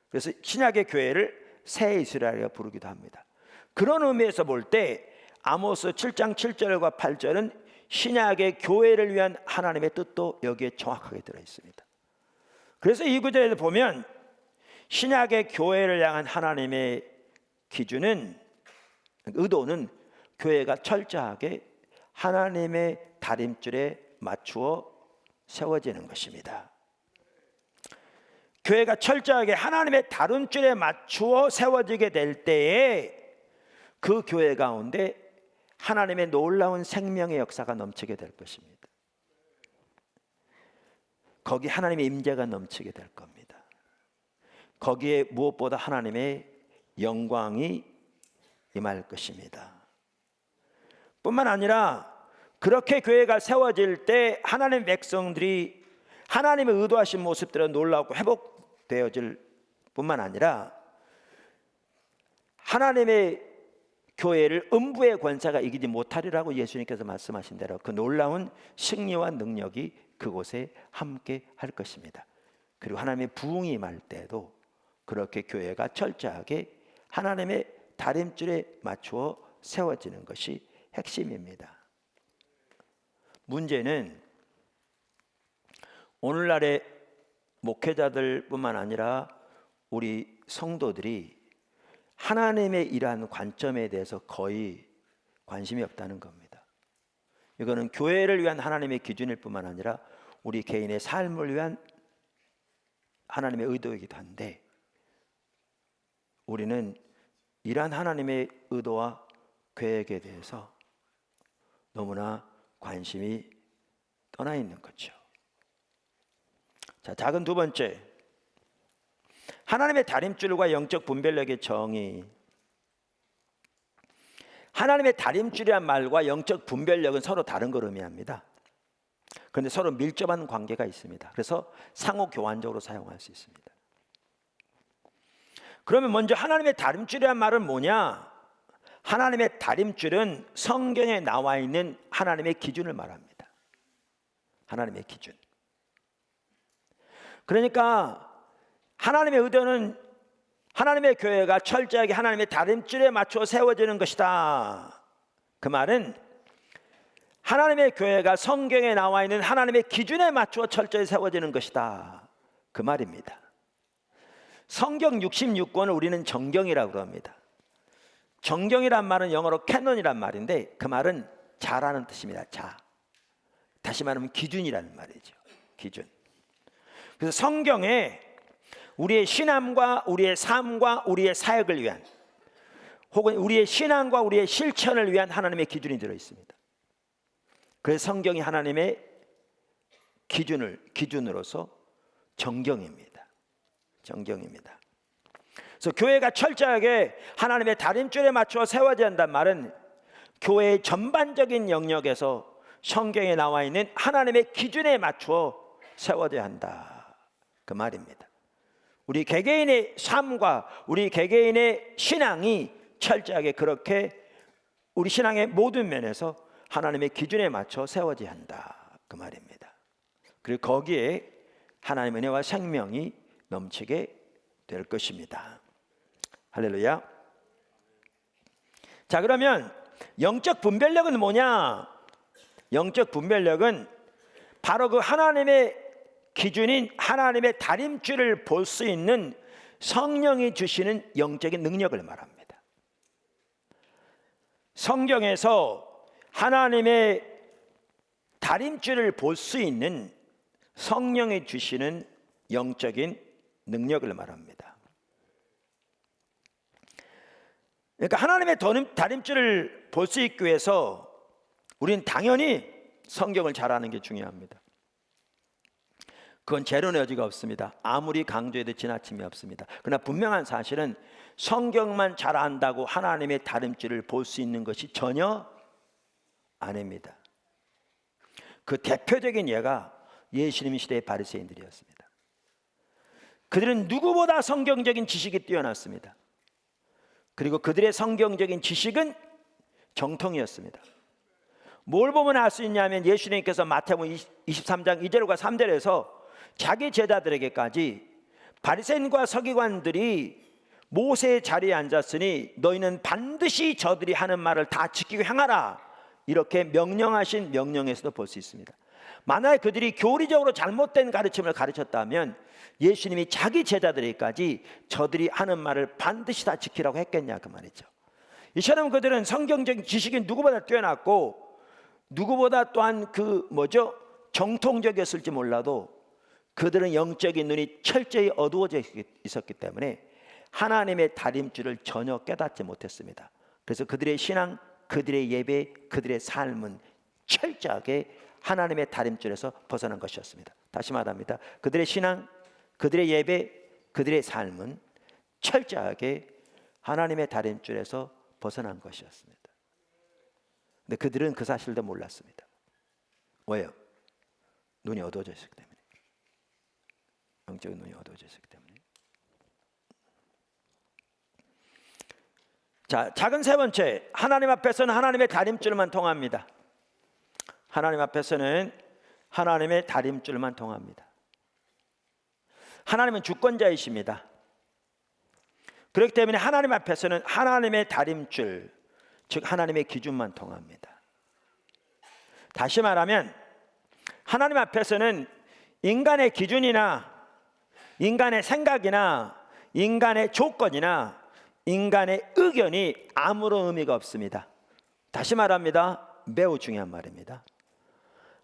그래서 신약의 교회를 새 이스라엘이라 부르기도 합니다. 그런 의미에서 볼 때 아모스 7장 7절과 8절은 신약의 교회를 위한 하나님의 뜻도 여기에 정확하게 들어 있습니다. 그래서 이 구절에서 보면 신약의 교회를 향한 하나님의 기준은, 의도는 교회가 철저하게 하나님의 다림줄에 맞추어 세워지는 것입니다. 교회가 철저하게 하나님의 다림줄에 맞추어 세워지게 될 때에 그 교회 가운데 하나님의 놀라운 생명의 역사가 넘치게 될 것입니다. 거기 하나님의 임재가 넘치게 될 겁니다. 거기에 무엇보다 하나님의 영광이 임할 것입니다. 뿐만 아니라 그렇게 교회가 세워질 때 하나님의 백성들이 하나님의 의도하신 모습들은 놀라고 회복되어질 뿐만 아니라 하나님의 교회를 음부의 권세가 이기지 못하리라고 예수님께서 말씀하신 대로 그 놀라운 승리와 능력이 그곳에 함께 할 것입니다. 그리고 하나님의 부흥이 임할 때도 그렇게 교회가 철저하게 하나님의 다림줄에 맞추어 세워지는 것이 핵심입니다. 문제는 오늘날의 목회자들뿐만 아니라 우리 성도들이 하나님의 일하는 관점에 대해서 거의 관심이 없다는 겁니다. 이거는 교회를 위한 하나님의 기준일 뿐만 아니라 우리 개인의 삶을 위한 하나님의 의도이기도 한데, 우리는 이러한 하나님의 의도와 계획에 대해서 너무나 관심이 떠나 있는 거죠. 자, 작은 두 번째, 하나님의 다림줄과 영적 분별력의 정의. 하나님의 다림줄이란 말과 영적 분별력은 서로 다른 걸 의미합니다. 그런데 서로 밀접한 관계가 있습니다. 그래서 상호 교환적으로 사용할 수 있습니다. 그러면 먼저 하나님의 다림줄이란 말은 뭐냐? 하나님의 다림줄은 성경에 나와 있는 하나님의 기준을 말합니다. 하나님의 기준. 그러니까 하나님의 의도는 하나님의 교회가 철저하게 하나님의 다림줄에 맞춰 세워지는 것이다. 그 말은 하나님의 교회가 성경에 나와 있는 하나님의 기준에 맞춰 철저히 세워지는 것이다. 그 말입니다. 성경 66권을 우리는 정경이라고 합니다. 정경이란 말은 영어로 캐논이란 말인데 그 말은 자라는 뜻입니다. 자. 다시 말하면 기준이라는 말이죠. 기준. 그래서 성경에 우리의 신앙과 우리의 삶과 우리의 사역을 위한 혹은 우리의 신앙과 우리의 실천을 위한 하나님의 기준이 들어 있습니다. 그래서 성경이 하나님의 기준으로서 정경입니다. 정경입니다. 그래서 교회가 철저하게 하나님의 다림줄에 맞춰 세워져야 한다는 말은 교회의 전반적인 영역에서 성경에 나와 있는 하나님의 기준에 맞추어 세워져야 한다. 그 말입니다. 우리 개개인의 삶과 우리 개개인의 신앙이 철저하게 그렇게 우리 신앙의 모든 면에서 하나님의 기준에 맞춰 세워져야 한다. 그 말입니다. 그리고 거기에 하나님의 은혜와 생명이 넘치게 될 것입니다. 할렐루야. 자, 그러면 영적 분별력은 뭐냐? 영적 분별력은 바로 그 하나님의 기준인 하나님의 다림줄을 볼 수 있는 성령이 주시는 영적인 능력을 말합니다. 성경에서 하나님의 다림줄을 볼 수 있는 성령이 주시는 영적인 능력을 말합니다. 그러니까 하나님의 다림줄을 볼 수 있기 위해서 우리는 당연히 성경을 잘 아는 게 중요합니다. 그건 재론의 여지가 없습니다. 아무리 강조해도 지나침이 없습니다. 그러나 분명한 사실은 성경만 잘 안다고 하나님의 다림줄을 볼 수 있는 것이 전혀 아닙니다. 그 대표적인 예가 예수님 시대의 바리새인들이었습니다. 그들은 누구보다 성경적인 지식이 뛰어났습니다. 그리고 그들의 성경적인 지식은 정통이었습니다. 뭘 보면 알 수 있냐면 예수님께서 마태복음 23장 2절과 3절에서 자기 제자들에게까지 바리새인과 서기관들이 모세의 자리에 앉았으니 너희는 반드시 저들이 하는 말을 다 지키고 행하라, 이렇게 명령하신 명령에서도 볼 수 있습니다. 만약에 그들이 교리적으로 잘못된 가르침을 가르쳤다면 예수님이 자기 제자들에게까지 저들이 하는 말을 반드시 다 지키라고 했겠냐 그 말이죠. 이처럼 그들은 성경적인 지식이 누구보다 뛰어났고 누구보다 또한 정통적이었을지 몰라도 그들은 영적인 눈이 철저히 어두워져 있었기 때문에 하나님의 다림줄을 전혀 깨닫지 못했습니다. 그래서 그들의 신앙, 그들의 예배, 그들의 삶은 철저하게 하나님의 다림줄에서 벗어난 것이었습니다. 다시 말합니다. 그들의 신앙, 그들의 예배, 그들의 삶은 철저하게 하나님의 다림줄에서 벗어난 것이었습니다. 근데 그들은 그 사실도 몰랐습니다. 왜요? 눈이 어두워져 있었기 때문에. 영적인 눈이 어두워져 있었기 때문에. 자, 작은 세 번째, 하나님 앞에서는 하나님의 다림줄만 통합니다. 하나님 앞에서는 하나님의 다림줄만 통합니다. 하나님은 주권자이십니다. 그렇기 때문에 하나님 앞에서는 하나님의 다림줄, 즉 하나님의 기준만 통합니다. 다시 말하면 하나님 앞에서는 인간의 기준이나 인간의 생각이나 인간의 조건이나 인간의 의견이 아무런 의미가 없습니다. 다시 말합니다. 매우 중요한 말입니다.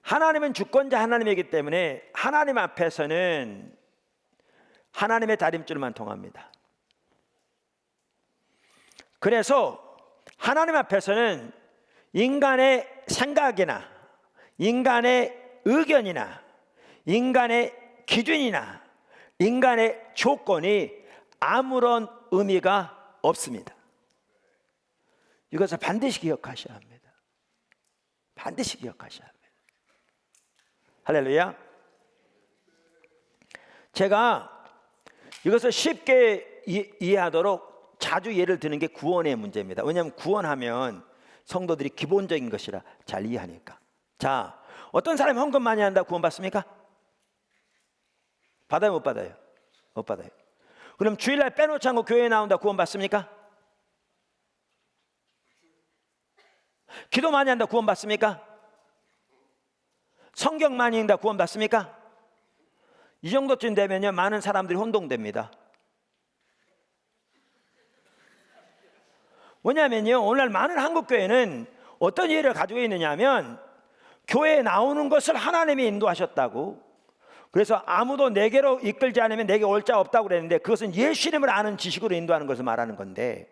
하나님은 주권자 하나님이기 때문에 하나님 앞에서는 하나님의 다림줄만 통합니다. 그래서 하나님 앞에서는 인간의 생각이나 인간의 의견이나 인간의 기준이나 인간의 조건이 아무런 의미가 없습니다. 이것을 반드시 기억하셔야 합니다. 반드시 기억하셔야 합니다. 할렐루야. 제가 이것을 쉽게 이해하도록 자주 예를 드는 게 구원의 문제입니다. 왜냐하면 구원하면 성도들이 기본적인 것이라 잘 이해하니까. 자, 어떤 사람이 헌금 많이 한다 구원 받습니까? 받아요, 못 받아요? 못 받아요. 그럼 주일날 빼놓지 않고 교회에 나온다 구원 받습니까? 기도 많이 한다 구원 받습니까? 성경 많이 읽는다 구원 받습니까? 이 정도쯤 되면요 많은 사람들이 혼동됩니다. 왜냐하면요 오늘날 많은 한국교회는 어떤 이해를 가지고 있느냐 하면 교회에 나오는 것을 하나님이 인도하셨다고, 그래서 아무도 내게로 이끌지 않으면 내게 올 자 없다고 그랬는데 그것은 예수님을 아는 지식으로 인도하는 것을 말하는 건데,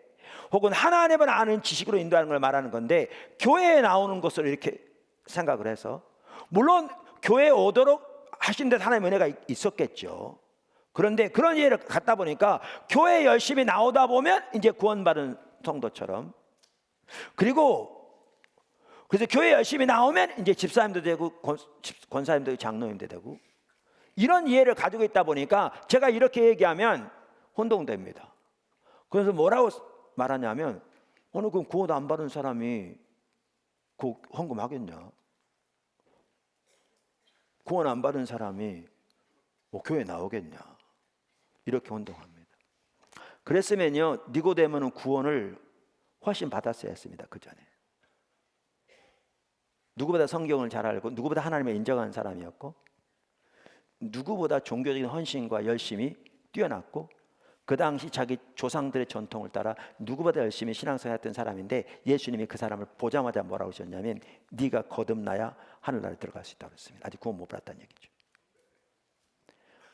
혹은 하나님을 아는 지식으로 인도하는 걸 말하는 건데, 교회에 나오는 것을 이렇게 생각을 해서, 물론 교회에 오도록 하신 데 하나님의 은혜가 있었겠죠. 그런데 그런 이해를 갖다 보니까 교회에 열심히 나오다 보면 이제 구원받은 성도처럼, 그리고 그래서 교회 열심히 나오면 이제 집사님도 되고 권사님도 되고 장로님도 되고, 이런 이해를 가지고 있다 보니까 제가 이렇게 얘기하면 혼동됩니다. 그래서 뭐라고 말하냐면, 어느 그 구원 안 받은 사람이 그 헌금하겠냐? 구원 안 받은 사람이 뭐 교회 나오겠냐? 이렇게 혼동합니다. 그랬으면요 니고데모는 구원을 훨씬 받았어야 했습니다. 그 전에 누구보다 성경을 잘 알고 누구보다 하나님을 인정하는 사람이었고, 누구보다 종교적인 헌신과 열심이 뛰어났고, 그 당시 자기 조상들의 전통을 따라 누구보다 열심히 신앙생활했던 사람인데, 예수님이 그 사람을 보자마자 뭐라고 하셨냐면 네가 거듭나야 하늘나라에 들어갈 수 있다고 했습니다. 아직 구원 못 받았다는 얘기죠.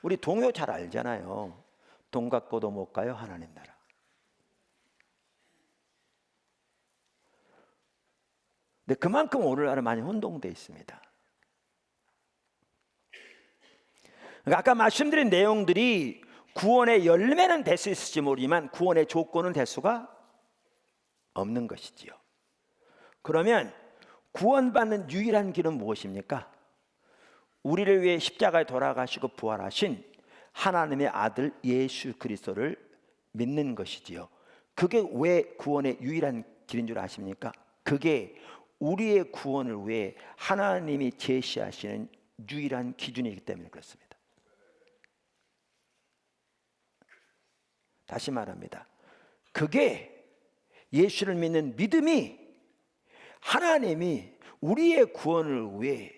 우리 동요 잘 알잖아요. 돈 갖고도 못 가요 하나님 나라. 근데 그만큼 오늘날은 많이 혼동되어 있습니다. 그러니까 아까 말씀드린 내용들이 구원의 열매는 될 수 있을지 모르지만 구원의 조건은 될 수가 없는 것이지요. 그러면 구원받는 유일한 길은 무엇입니까? 우리를 위해 십자가에 돌아가시고 부활하신 하나님의 아들 예수 그리스도를 믿는 것이지요. 그게 왜 구원의 유일한 길인 줄 아십니까? 그게 우리의 구원을 위해 하나님이 제시하시는 유일한 기준이기 때문에 그렇습니다. 다시 말합니다. 그게 예수를 믿는 믿음이 하나님이 우리의 구원을 위해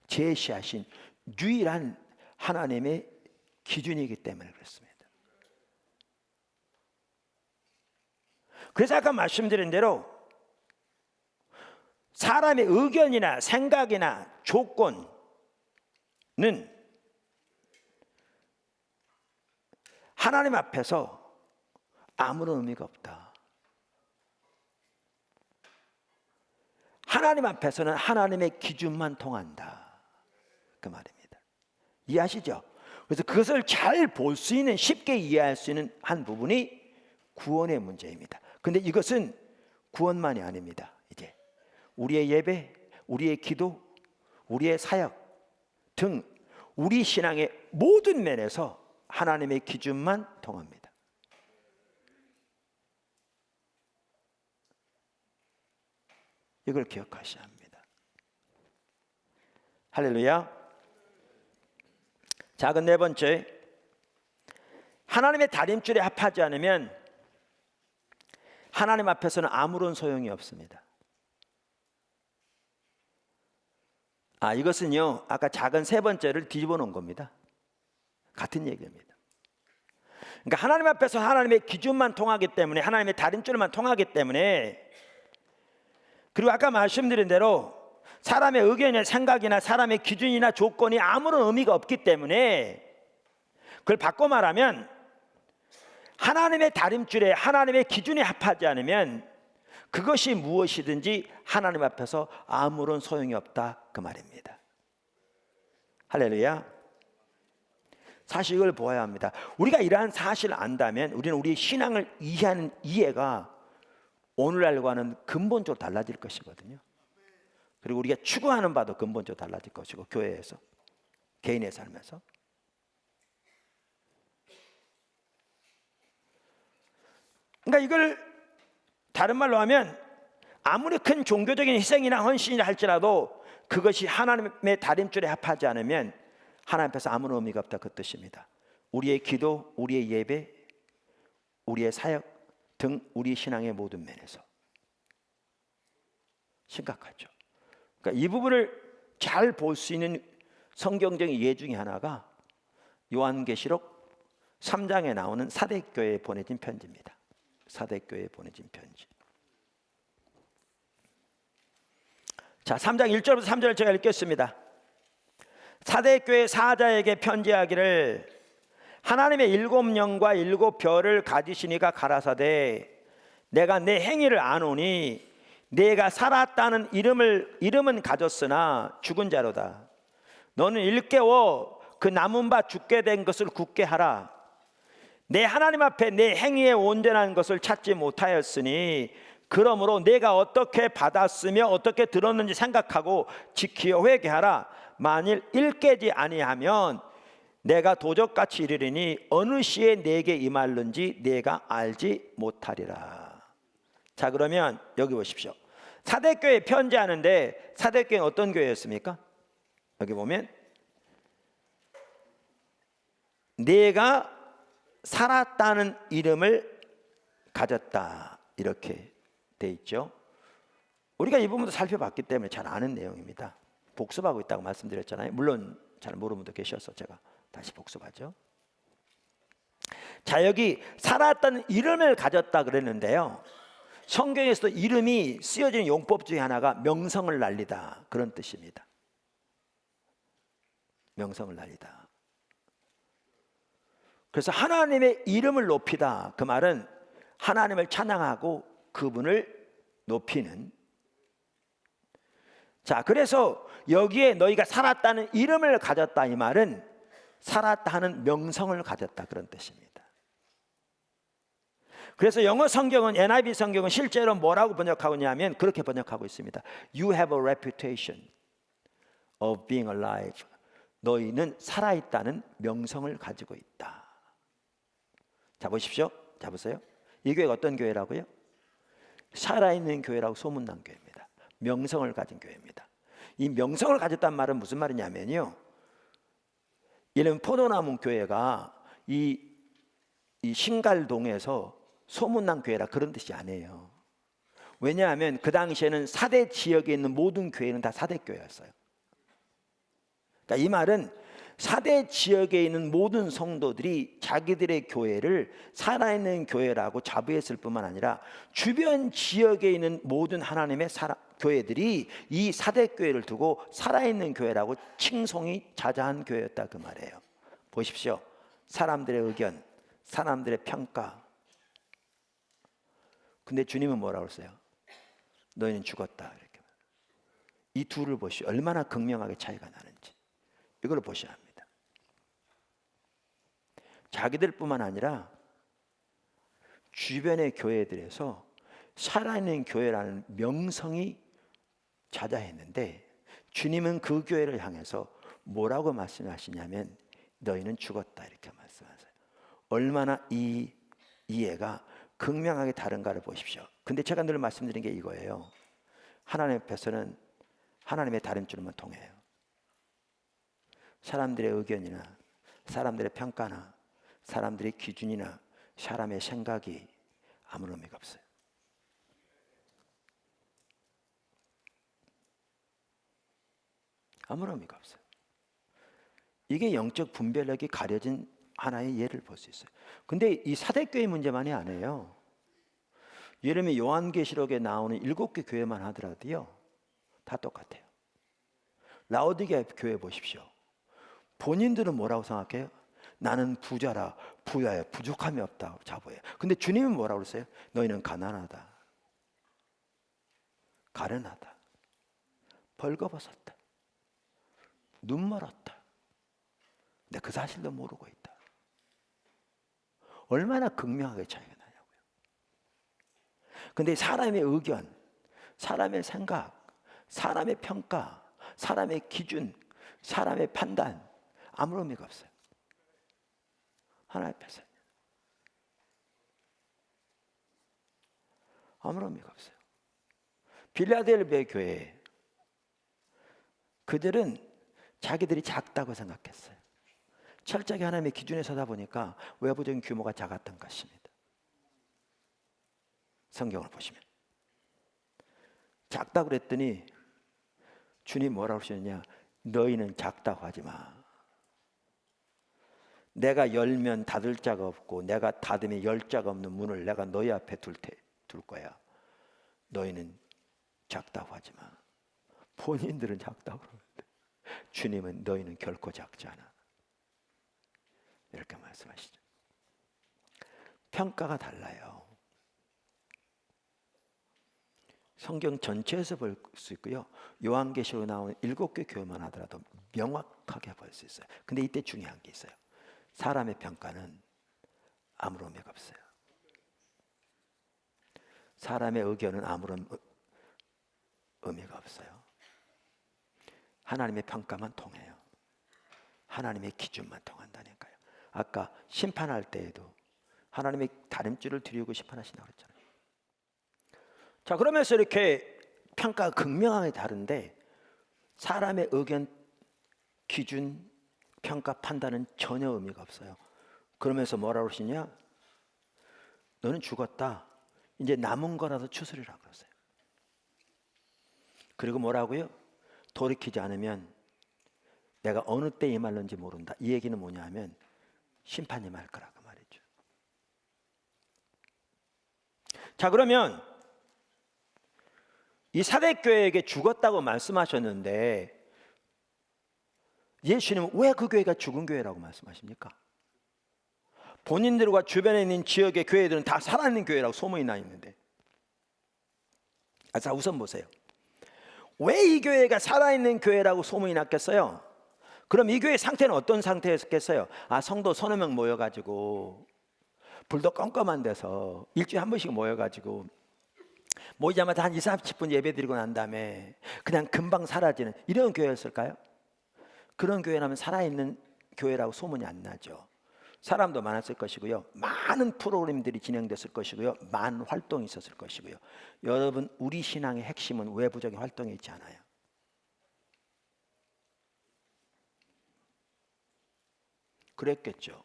제시하신 유일한 하나님의 기준이기 때문에 그렇습니다. 그래서 아까 말씀드린 대로 사람의 의견이나 생각이나 조건은 하나님 앞에서 아무런 의미가 없다. 하나님 앞에서는 하나님의 기준만 통한다. 그 말입니다. 이해하시죠? 그래서 그것을 잘 볼 수 있는, 쉽게 이해할 수 있는 한 부분이 구원의 문제입니다. 그런데 이것은 구원만이 아닙니다. 이제 우리의 예배, 우리의 기도, 우리의 사역 등 우리 신앙의 모든 면에서 하나님의 기준만 통합니다. 이걸 기억하셔야 합니다. 할렐루야. 작은 네 번째, 하나님의 다림줄에 합하지 않으면 하나님 앞에서는 아무런 소용이 없습니다. 이것은요 아까 작은 세 번째를 뒤집어 놓은 겁니다. 같은 얘기입니다. 그러니까 하나님 앞에서 하나님의 기준만 통하기 때문에, 하나님의 다림줄만 통하기 때문에, 그리고 아까 말씀드린 대로 사람의 의견이나 생각이나 사람의 기준이나 조건이 아무런 의미가 없기 때문에, 그걸 바꿔 말하면 하나님의 다림줄에 하나님의 기준에 합하지 않으면 그것이 무엇이든지 하나님 앞에서 아무런 소용이 없다, 그 말입니다. 할렐루야. 사실 이걸 보아야 합니다. 우리가 이러한 사실을 안다면 우리는 우리의 신앙을 이해하는 이해가 오늘날과는 근본적으로 달라질 것이거든요. 그리고 우리가 추구하는 바도 근본적으로 달라질 것이고, 교회에서, 개인의 삶에서. 그러니까 이걸 다른 말로 하면 아무리 큰 종교적인 희생이나 헌신이라 할지라도 그것이 하나님의 다림줄에 합하지 않으면 하나님 앞에서 아무런 의미가 없다, 그 뜻입니다. 우리의 기도, 우리의 예배, 우리의 사역 등 우리 신앙의 모든 면에서 심각하죠. 그러니까 이 부분을 잘 볼 수 있는 성경적인 예 중에 하나가 요한계시록 3장에 나오는 사대교회에 보내진 편지입니다. 사대교회에 보내진 편지. 자, 3장 1절부터 3절을 제가 읽겠습니다. 사대교회 사자에게 편지하기를 하나님의 7영과 7별을 가지시니가 가라사대 내가 내 행위를 아노니 내가 살았다는 이름은 가졌으나 죽은 자로다. 너는 일깨워 그 남은 바 죽게 된 것을 굳게 하라. 내 하나님 앞에 내 행위에 온전한 것을 찾지 못하였으니 그러므로 내가 어떻게 받았으며 어떻게 들었는지 생각하고 지키어 회개하라. 만일 일깨지 아니하면 내가 도적같이 이르리니 어느 시에 내게 임할는지 내가 알지 못하리라. 자, 그러면 여기 보십시오. 사대교회에 편지하는데 사대교회는 어떤 교회였습니까? 여기 보면 내가 살았다는 이름을 가졌다 이렇게 돼 있죠. 우리가 이 부분도 살펴봤기 때문에 잘 아는 내용입니다. 복습하고 있다고 말씀드렸잖아요. 물론 잘 모르는 분도 계셔서 제가 다시 복습하죠. 자, 여기 살았다는 이름을 가졌다 그랬는데요, 성경에서도 이름이 쓰여진 용법 중에 하나가 명성을 날리다 그런 뜻입니다. 명성을 날리다. 그래서 하나님의 이름을 높이다, 그 말은 하나님을 찬양하고 그분을 높이는. 자, 그래서 여기에 너희가 살았다는 이름을 가졌다 이 말은 살았다 하는 명성을 가졌다 그런 뜻입니다. 그래서 영어 성경은 NIV 성경은 실제로 뭐라고 번역하고 있냐면 그렇게 번역하고 있습니다. You have a reputation of being alive. 너희는 살아있다는 명성을 가지고 있다. 자, 보십시오. 자, 보세요. 이 교회가 어떤 교회라고요? 살아있는 교회라고 소문난 교회입니다. 명성을 가진 교회입니다. 이 명성을 가졌단 말은 무슨 말이냐면요, 예를 들면 포도나무 교회가 이 신갈동에서 소문난 교회라 그런 뜻이 아니에요. 왜냐하면 그 당시에는 사대 지역에 있는 모든 교회는 다 사대교회였어요. 그러니까 이 말은 사대 지역에 있는 모든 성도들이 자기들의 교회를 살아있는 교회라고 자부했을 뿐만 아니라 주변 지역에 있는 모든 하나님의 교회들이 이 사대교회를 두고 살아있는 교회라고 칭송이 자자한 교회였다 그 말이에요. 보십시오. 사람들의 의견, 사람들의 평가. 근데 주님은 뭐라고 했어요? 너희는 죽었다 이렇게. 이 둘을 보시오. 얼마나 극명하게 차이가 나는지 이걸 보셔야 합니다. 자기들뿐만 아니라 주변의 교회들에서 살아있는 교회라는 명성이 자자했는데 주님은 그 교회를 향해서 뭐라고 말씀하시냐면 너희는 죽었다 이렇게 말씀하세요. 얼마나 이 이해가 극명하게 다른가를 보십시오. 근데 제가 늘 말씀드린 게 이거예요. 하나님 앞에서는 하나님의 다른 줄만 통해요. 사람들의 의견이나 사람들의 평가나 사람들의 기준이나 사람의 생각이 아무런 의미가 없어요. 아무런 의미가 없어요. 이게 영적 분별력이 가려진 하나의 예를 볼 수 있어요. 근데 이 사대교회 문제만이 아니에요. 예를 들면 요한계시록에 나오는 7개 교회만 하더라도요 다 똑같아요. 라오디게아 교회 보십시오. 본인들은 뭐라고 생각해요? 나는 부자라, 부자야, 부족함이 없다 자부해요. 근데 주님은 뭐라고 그러세요? 너희는 가난하다, 가련하다, 벌거벗었다, 눈 멀었다. 근데 그 사실도 모르고 있다. 얼마나 극명하게 차이가 나냐고요. 근데 사람의 의견, 사람의 생각, 사람의 평가, 사람의 기준, 사람의 판단 아무런 의미가 없어요. 하나님 앞에서. 아무런 의미가 없어요. 빌라델비아 교회, 그들은 자기들이 작다고 생각했어요. 철저하게 하나님의 기준에 서다 보니까 외부적인 규모가 작았던 것입니다. 성경을 보시면 작다고 그랬더니 주님 뭐라고 하셨느냐? 너희는 작다고 하지 마. 내가 열면 닫을 자가 없고 내가 닫으면 열 자가 없는 문을 내가 너희 앞에 둘 거야. 너희는 작다고 하지 마. 본인들은 작다고 그러는데 주님은 너희는 결코 작지 않아. 이렇게 말씀하시죠. 평가가 달라요. 성경 전체에서 볼 수 있고요. 요한계시로 나오는 7개 교회만 하더라도 명확하게 볼 수 있어요. 근데 이때 중요한 게 있어요. 사람의 평가는 아무런 의미가 없어요. 사람의 의견은 아무런 의미가 없어요. 하나님의 평가만 통해요. 하나님의 기준만 통한다니까요. 아까 심판할 때에도 하나님의 다림줄을 드리고 심판하신다고 그랬잖아요. 자, 그러면서 이렇게 평가가 극명하게 다른데 사람의 의견, 기준, 평가, 판단은 전혀 의미가 없어요. 그러면서 뭐라고 그러시냐? 너는 죽었다. 이제 남은 거라도 추스리라고 그러세요. 그리고 뭐라고요? 돌이키지 않으면 내가 어느 때 임할는지 모른다. 이 얘기는 뭐냐 하면 심판이 임할 거라고 말이죠. 자, 그러면 이 사대교회에게 죽었다고 말씀하셨는데 예수님은 왜 그 교회가 죽은 교회라고 말씀하십니까? 본인들과 주변에 있는 지역의 교회들은 다 살아있는 교회라고 소문이 나 있는데, 자, 우선 보세요. 왜 이 교회가 살아있는 교회라고 소문이 났겠어요? 그럼 이 교회 상태는 어떤 상태였겠어요? 성도 서너 명 모여가지고 불도 껌껌한 데서 일주일에 한 번씩 모여가지고 모이자마자 한 20-30분 예배 드리고 난 다음에 그냥 금방 사라지는 이런 교회였을까요? 그런 교회라면 살아있는 교회라고 소문이 안 나죠. 사람도 많았을 것이고요. 많은 프로그램들이 진행됐을 것이고요. 많은 활동이 있었을 것이고요. 여러분, 우리 신앙의 핵심은 외부적인 활동에 있지 않아요. 그랬겠죠.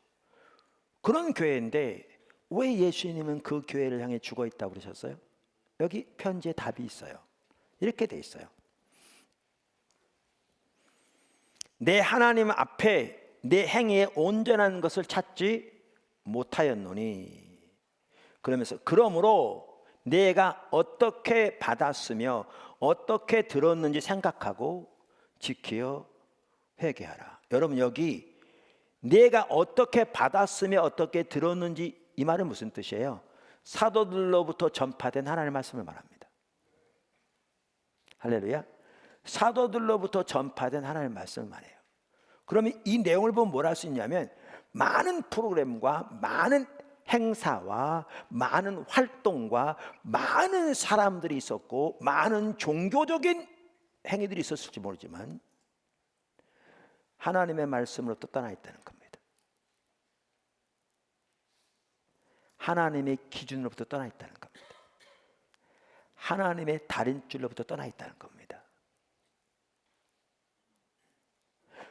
그런 교회인데 왜 예수님은 그 교회를 향해 죽어 있다고 그러셨어요? 여기 편지에 답이 있어요. 이렇게 돼 있어요. 내 하나님 앞에 내 행위에 온전한 것을 찾지 못하였노니, 그러면서 그러므로 내가 어떻게 받았으며 어떻게 들었는지 생각하고 지키어 회개하라. 여러분, 여기 내가 어떻게 받았으며 어떻게 들었는지, 이 말은 무슨 뜻이에요? 사도들로부터 전파된 하나님의 말씀을 말합니다. 할렐루야. 사도들로부터 전파된 하나님의 말씀을 말해요. 그러면 이 내용을 보면 뭘 할 수 있냐면 많은 프로그램과 많은 행사와 많은 활동과 많은 사람들이 있었고 많은 종교적인 행위들이 있었을지 모르지만 하나님의 말씀으로부터 떠나 있다는 겁니다. 하나님의 기준으로부터 떠나 있다는 겁니다. 하나님의 다림줄로부터 떠나 있다는 겁니다.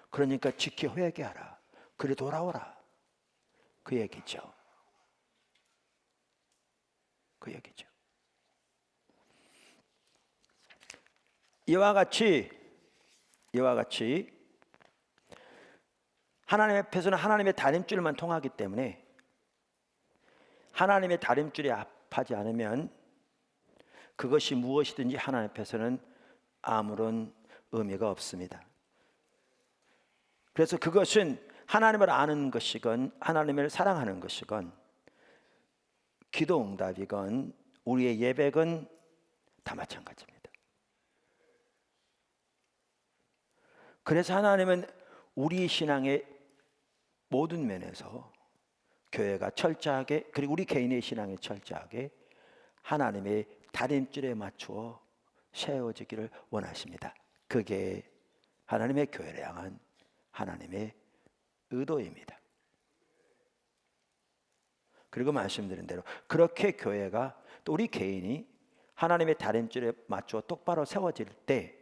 그러니까 지켜 회개하라. 그래 돌아오라. 그 얘기죠. 그 얘기죠. 이와 같이 하나님 앞에서는 하나님의 다림줄만 통하기 때문에 하나님의 다림줄이 합하지 않으면 그것이 무엇이든지 하나님 앞에서는 아무런 의미가 없습니다. 그래서 그것은 하나님을 아는 것이건 하나님을 사랑하는 것이건 기도 응답이건 우리의 예배건 다 마찬가지입니다. 그래서 하나님은 우리 신앙의 모든 면에서 교회가 철저하게, 그리고 우리 개인의 신앙에 철저하게 하나님의 다림줄에 맞추어 세워지기를 원하십니다. 그게 하나님의 교회를 향한 하나님의 의도입니다. 그리고 말씀드린 대로 그렇게 교회가, 또 우리 개인이 하나님의 다림줄에 맞추어 똑바로 세워질 때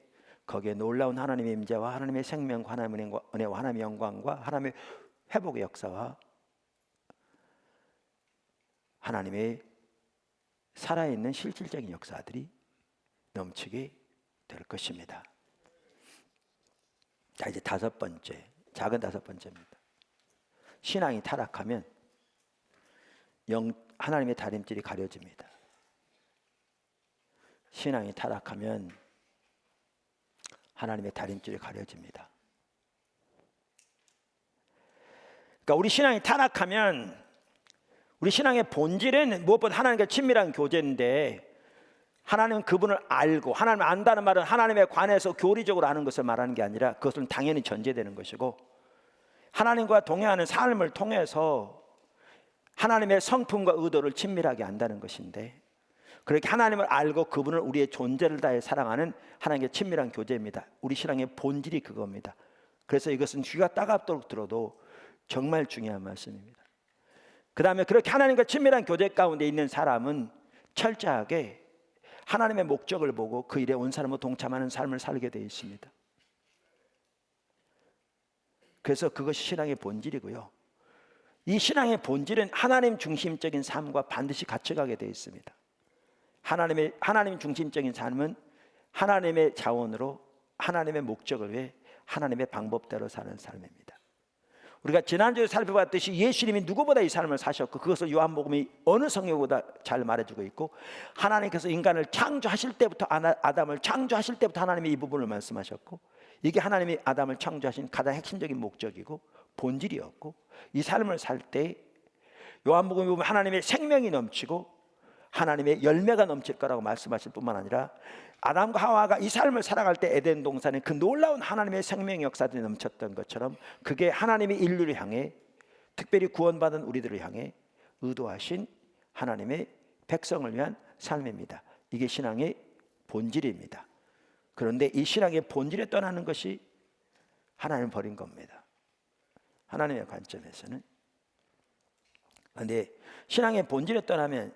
거기에 놀라운 하나님의 임재와 하나님의 생명과 하나님의 은혜와 하나님의 영광과 하나님의 회복의 역사와 하나님의 살아있는 실질적인 역사들이 넘치게 될 것입니다. 자, 이제 다섯 번째, 작은 다섯 번째입니다. 신앙이 타락하면 하나님의 다림질이 가려집니다. 신앙이 타락하면 하나님의 다림질이 가려집니다. 그러니까 우리 신앙이 타락하면 우리 신앙의 본질은 무엇보다 하나님과 친밀한 교제인데, 하나님은 그분을 알고, 하나님을 안다는 말은 하나님에 관해서 교리적으로 아는 것을 말하는 게 아니라 그것은 당연히 전제되는 것이고, 하나님과 동행하는 삶을 통해서 하나님의 성품과 의도를 친밀하게 안다는 것인데, 그렇게 하나님을 알고 그분을 우리의 존재를 다해 사랑하는 하나님의 친밀한 교제입니다. 우리 신앙의 본질이 그겁니다. 그래서 이것은 귀가 따갑도록 들어도 정말 중요한 말씀입니다. 그 다음에 그렇게 하나님과 친밀한 교제 가운데 있는 사람은 철저하게 하나님의 목적을 보고 그 일에 온 사람과 동참하는 삶을 살게 되어 있습니다. 그래서 그것이 신앙의 본질이고요, 이 신앙의 본질은 하나님 중심적인 삶과 반드시 같이 가게 되어 있습니다. 하나님 중심적인 삶은 하나님의 자원으로 하나님의 목적을 위해 하나님의 방법대로 사는 삶입니다. 우리가 지난주에 살펴봤듯이 예수님이 누구보다 이 삶을 사셨고, 그것을 요한복음이 어느 성경보다 잘 말해주고 있고, 하나님께서 인간을 창조하실 때부터, 아담을 창조하실 때부터 하나님이 이 부분을 말씀하셨고, 이게 하나님이 아담을 창조하신 가장 핵심적인 목적이고 본질이었고, 이 삶을 살 때 요한복음에 보면 하나님의 생명이 넘치고 하나님의 열매가 넘칠 거라고 말씀하실 뿐만 아니라, 아담과 하와가 이 삶을 살아갈 때 에덴 동산에 그 놀라운 하나님의 생명 역사들이 넘쳤던 것처럼, 그게 하나님이 인류를 향해, 특별히 구원받은 우리들을 향해 의도하신 하나님의 백성을 위한 삶입니다. 이게 신앙의 본질입니다. 그런데 이 신앙의 본질에 떠나는 것이 하나님을 버린 겁니다. 하나님의 관점에서는. 그런데 신앙의 본질에 떠나면,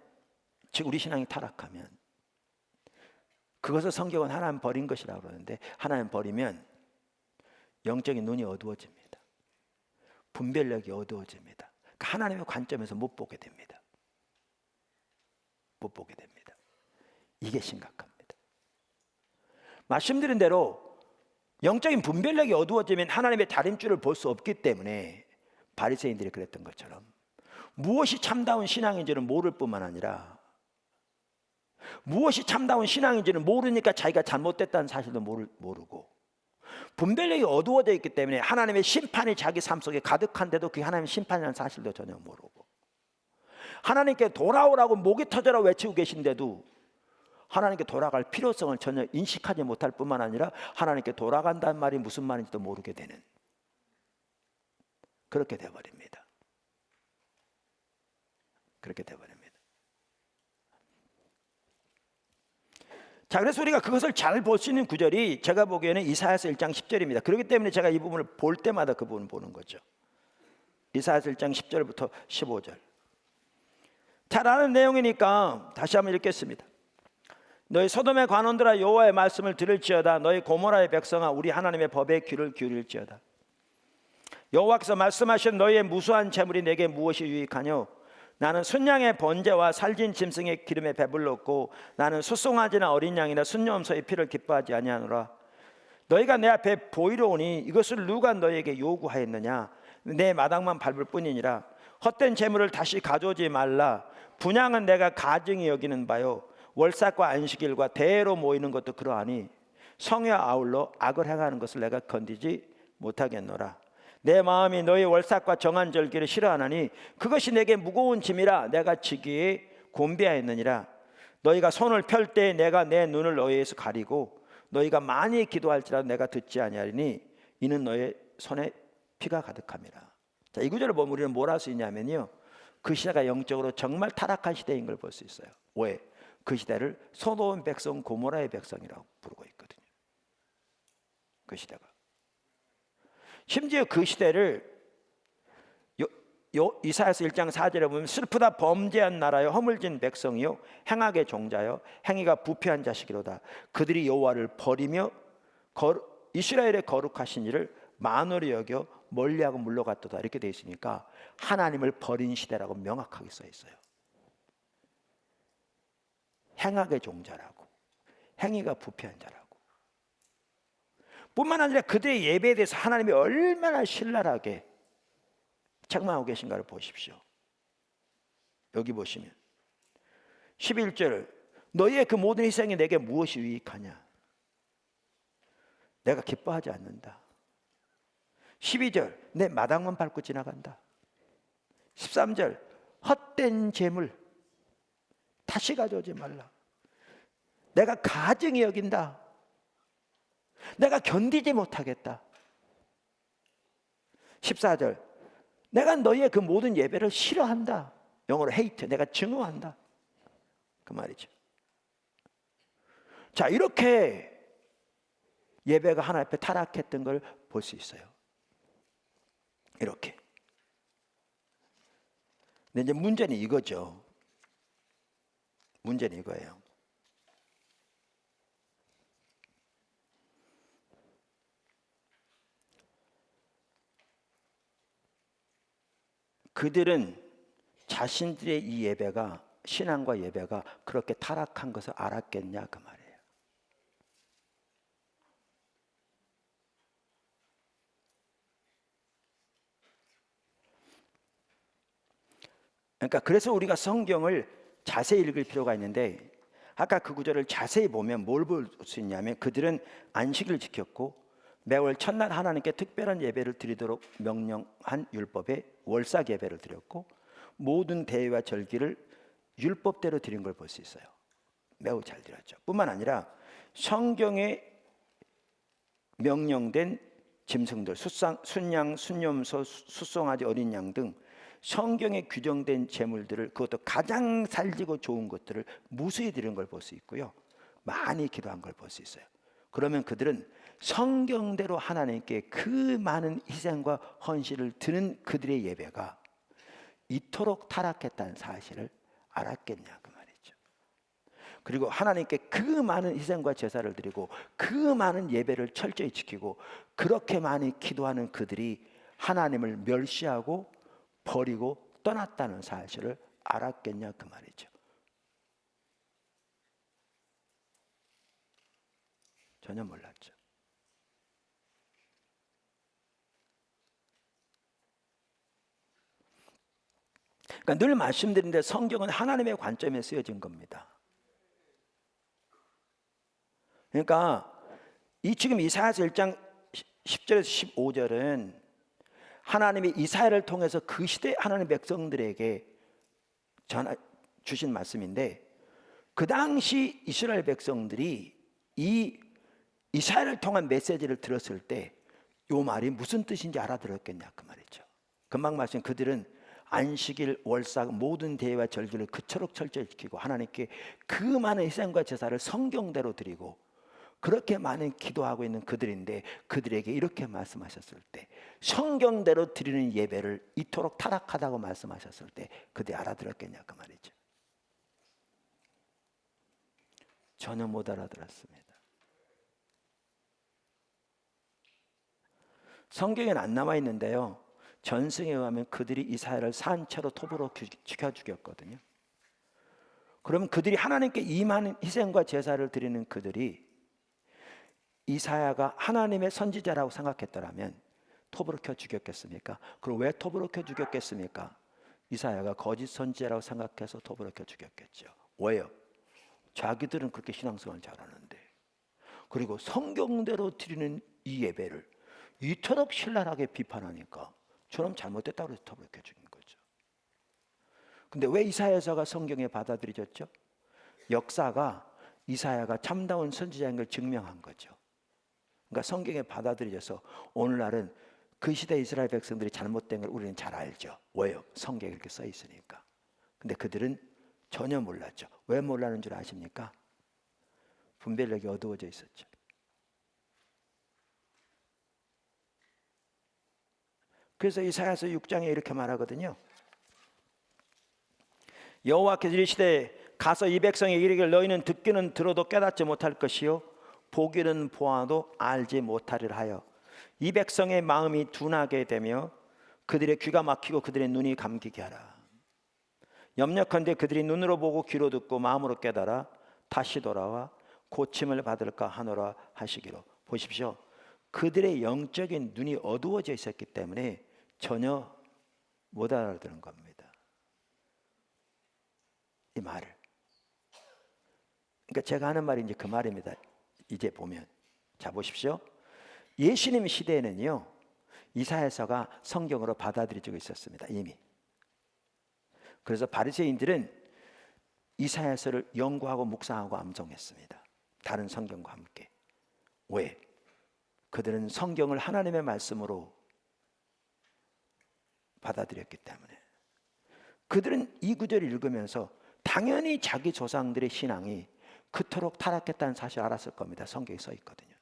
즉 우리 신앙이 타락하면, 그것을 성경은 하나님 버린 것이라고 그러는데, 하나님 버리면 영적인 눈이 어두워집니다. 분별력이 어두워집니다. 그러니까 하나님의 관점에서 못 보게 됩니다. 못 보게 됩니다. 이게 심각합니다. 말씀드린 대로 영적인 분별력이 어두워지면 하나님의 다림줄을 볼 수 없기 때문에 바리새인들이 그랬던 것처럼 무엇이 참다운 신앙인지는 모를 뿐만 아니라, 무엇이 참다운 신앙인지는 모르니까 자기가 잘못됐다는 사실도 모르고, 분별력이 어두워져 있기 때문에 하나님의 심판이 자기 삶 속에 가득한데도 그게 하나님의 심판이라는 사실도 전혀 모르고, 하나님께 돌아오라고 목이 터져라 외치고 계신데도 하나님께 돌아갈 필요성을 전혀 인식하지 못할 뿐만 아니라 하나님께 돌아간다는 말이 무슨 말인지도 모르게 되는, 그렇게 되어버립니다. 그렇게 되어버립니다. 자, 그래서 우리가 그것을 잘 볼 수 있는 구절이 제가 보기에는 이사야서 1장 10절입니다. 그렇기 때문에 제가 이 부분을 볼 때마다 그 부분을 보는 거죠. 이사야서 1장 10절부터 15절. 잘 아는 내용이니까 다시 한번 읽겠습니다. 너희 소돔의 관원들아, 여호와의 말씀을 들을지어다. 너희 고모라의 백성아, 우리 하나님의 법에 귀를 기울일지어다. 여호와께서 말씀하신 너희의 무수한 재물이 내게 무엇이 유익하뇨? 나는 순양의 번제와 살진 짐승의 기름에 배불렀고, 나는 숫송아지나 어린 양이나 순염소의 피를 기뻐하지 아니하노라. 너희가 내 앞에 보이러 오니 이것을 누가 너희에게 요구하였느냐? 내 마당만 밟을 뿐이니라. 헛된 재물을 다시 가져오지 말라. 분양은 내가 가증히 여기는 바요, 월삭과 안식일과 대회로 모이는 것도 그러하니 성회와 아울러 악을 행하는 것을 내가 건디지 못하겠노라. 내 마음이 너희 월삭과 정한 절기를 싫어하나니 그것이 내게 무거운 짐이라 내가 지기에 곤비하였느니라. 너희가 손을 펼 때 내가 내 눈을 너희에서 가리고 너희가 많이 기도할지라도 내가 듣지 아니하리니 이는 너희 손에 피가 가득함이라. 자, 이 구절을 보면 우리는 뭘 할 수 있냐면요, 그 시대가 영적으로 정말 타락한 시대인 걸 볼 수 있어요. 왜? 그 시대를 소돔 백성 고모라의 백성이라고 부르고 있거든요. 그 시대가. 심지어 그 시대를 이사야서 1장 4절에 보면 슬프다 범죄한 나라여 허물진 백성이요 행악의 종자여 행위가 부패한 자식이로다. 그들이 여호와를 버리며 이스라엘의 거룩하신 이를 만월히 여겨 멀리하고 물러갔도다. 이렇게 되어 있으니까 하나님을 버린 시대라고 명확하게 써 있어요. 행악의 종자라고, 행위가 부패한 자라고. 뿐만 아니라 그들의 예배에 대해서 하나님이 얼마나 신랄하게 책망하고 계신가를 보십시오. 여기 보시면 11절 너희의 그 모든 희생이 내게 무엇이 유익하냐? 내가 기뻐하지 않는다. 12절 내 마당만 밟고 지나간다. 13절 헛된 재물 다시 가져오지 말라. 내가 가증히 여긴다. 내가 견디지 못하겠다. 14절 내가 너희의 그 모든 예배를 싫어한다. 영어로 hate. 내가 증오한다. 그 말이죠. 자, 이렇게 예배가 하나님 앞에 타락했던 걸 볼 수 있어요. 이렇게. 근데 이제 문제는 이거죠. 문제는 이거예요. 그들은 자신들의 이 예배가, 신앙과 예배가 그렇게 타락한 것을 알았겠냐 그 말이에요. 그러니까 그래서 우리가 성경을 자세히 읽을 필요가 있는데, 아까 그 구절을 자세히 보면 뭘 볼 수 있냐면 그들은 안식일을 지켰고 매월 첫날 하나님께 특별한 예배를 드리도록 명령한 율법에 월삭 예배를 드렸고 모든 대회와 절기를 율법대로 드린 걸 볼 수 있어요. 매우 잘 드렸죠. 뿐만 아니라 성경에 명령된 짐승들, 순양, 순염소, 숫송아지, 어린 양 등 성경에 규정된 제물들을, 그것도 가장 살지고 좋은 것들을 무수히 드린 걸 볼 수 있고요. 많이 기도한 걸 볼 수 있어요. 그러면 그들은 성경대로 하나님께 그 많은 희생과 헌신을 드는 그들의 예배가 이토록 타락했다는 사실을 알았겠냐 그 말이죠. 그리고 하나님께 그 많은 희생과 제사를 드리고 그 많은 예배를 철저히 지키고 그렇게 많이 기도하는 그들이 하나님을 멸시하고 버리고 떠났다는 사실을 알았겠냐 그 말이죠. 전혀 몰랐죠. 그러니까 늘 말씀드리는데 성경은 하나님의 관점에 쓰여진 겁니다. 그러니까 이 지금 이사야서 1장 10절에서 15절은 하나님이 이사야를 통해서 그 시대 하나님 백성들에게 주신 말씀인데, 그 당시 이스라엘 백성들이 이 이사야를 통한 메시지를 들었을 때 이 말이 무슨 뜻인지 알아들었겠냐 그 말이죠. 금방 말씀 그들은 안식일, 월삭 모든 대회와 절기를 그토록 철저히 지키고 하나님께 그 많은 희생과 제사를 성경대로 드리고 그렇게 많은 기도하고 있는 그들인데, 그들에게 이렇게 말씀하셨을 때, 성경대로 드리는 예배를 이토록 타락하다고 말씀하셨을 때 그들이 알아들었겠냐 그 말이죠. 전혀 못 알아들었습니다. 성경에는 안 남아 있는데요, 전승에 의하면 그들이 이사야를 산채로 톱으로 죽여 죽였거든요. 그러면 그들이 하나님께 이 많은 희생과 제사를 드리는 그들이 이사야가 하나님의 선지자라고 생각했더라면 톱으로 켜 죽였겠습니까? 그럼 왜 톱으로 켜 죽였겠습니까? 이사야가 거짓 선지자라고 생각해서 톱으로 켜 죽였겠죠. 왜요? 자기들은 그렇게 신앙생활을 잘하는데, 그리고 성경대로 드리는 이 예배를 이토록 신랄하게 비판하니까 저놈 잘못됐다고 해서 톱으로 켜 죽인 거죠. 근데 왜 이사야서가 성경에 받아들여졌죠? 역사가 이사야가 참다운 선지자인 걸 증명한 거죠. 그러니까 성경에 받아들여져서 오늘날은 그 시대 이스라엘 백성들이 잘못된 걸 우리는 잘 알죠. 왜요? 성경에 이렇게 써 있으니까. 근데 그들은 전혀 몰랐죠. 왜 몰랐는 줄 아십니까? 분별력이 어두워져 있었죠. 그래서 이사야서 6장에 이렇게 말하거든요. 여호와께서 이르시되 가서 이 백성에 이르기를 너희는 듣기는 들어도 깨닫지 못할 것이요 보기는 보아도 알지 못하리라 하여 이 백성의 마음이 둔하게 되며 그들의 귀가 막히고 그들의 눈이 감기게 하라. 염려컨대 그들이 눈으로 보고 귀로 듣고 마음으로 깨달아 다시 돌아와 고침을 받을까 하노라 하시기로. 보십시오. 그들의 영적인 눈이 어두워져 있었기 때문에 전혀 못 알아듣는 겁니다. 이 말을. 그러니까 제가 하는 말이 이제 그 말입니다. 이제 보면 자 보십시오. 예수님 시대에는요 이사야서가 성경으로 받아들여지고 있었습니다. 이미. 그래서 바리새인들은 이사야서를 연구하고 묵상하고 암송했습니다. 다른 성경과 함께. 왜? 그들은 성경을 하나님의 말씀으로 받아들였기 때문에. 그들은 이 구절을 읽으면서 당연히 자기 조상들의 신앙이 그토록 타락했다는 사실을 알았을 겁니다. 성경에 써 있거든요.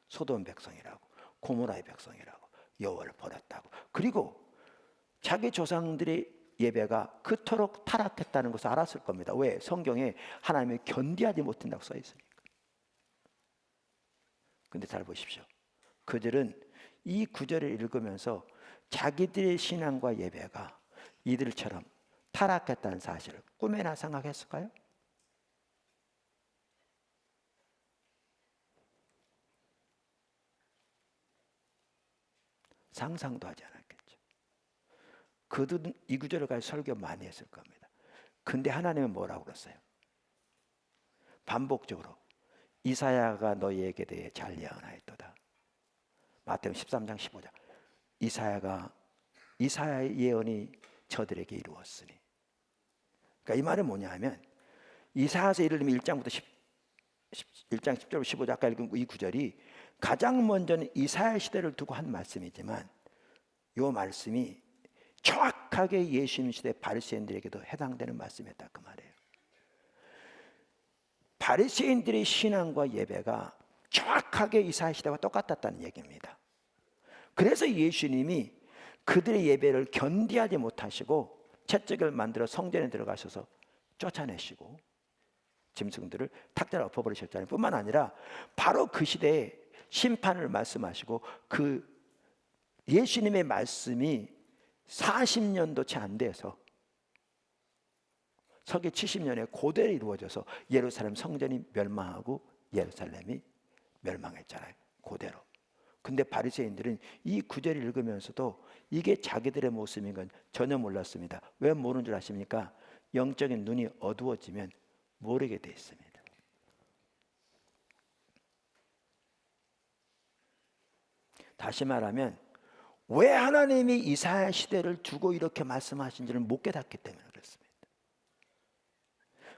소돔 백성이라고, 고모라의 백성이라고, 여호와를 버렸다고. 그리고 자기 조상들의 예배가 그토록 타락했다는 것을 알았을 겁니다. 왜? 성경에 하나님을 견디하지 못한다고 써 있으니까. 근데 잘 보십시오. 그들은 이 구절을 읽으면서 자기들의 신앙과 예배가 이들처럼 타락했다는 사실을 꿈에나 생각했을까요? 상상도 하지 않았겠죠. 그들은 이 구절을 가지고 설교 많이 했을 겁니다. 근데 하나님은 뭐라고 그랬어요? 반복적으로 이사야가 너희에게 대해 잘 예언하였도다. 마태복음 13장 15절. 이사야의 예언이 저들에게 이루었으니. 그러니까 이 말은 뭐냐 하면 이사야서 예를 들면 1장부터 1장 10절부터 15절 아까 읽은 이 구절이 가장 먼저는 이사야 시대를 두고 한 말씀이지만 이 말씀이 정확하게 예수님 시대 바리새인들에게도 해당되는 말씀이었다 그 말이에요. 바리새인들의 신앙과 예배가 정확하게 이사야 시대와 똑같았다는 얘기입니다. 그래서 예수님이 그들의 예배를 견디하지 못하시고 채찍을 만들어 성전에 들어가셔서 쫓아내시고 짐승들을 탁자로 엎어버리셨잖아요. 뿐만 아니라 바로 그 시대에 심판을 말씀하시고 그 예수님의 말씀이 40년도 채 안 돼서 서기 70년에 고대로 이루어져서 예루살렘 성전이 멸망하고 예루살렘이 멸망했잖아요. 고대로. 근데 바리새인들은 이 구절을 읽으면서도 이게 자기들의 모습인 건 전혀 몰랐습니다. 왜 모르는 줄 아십니까? 영적인 눈이 어두워지면 모르게 돼 있습니다. 다시 말하면 왜 하나님이 이사야 시대를 두고 이렇게 말씀하신지를 못 깨닫기 때문에 그렇습니다.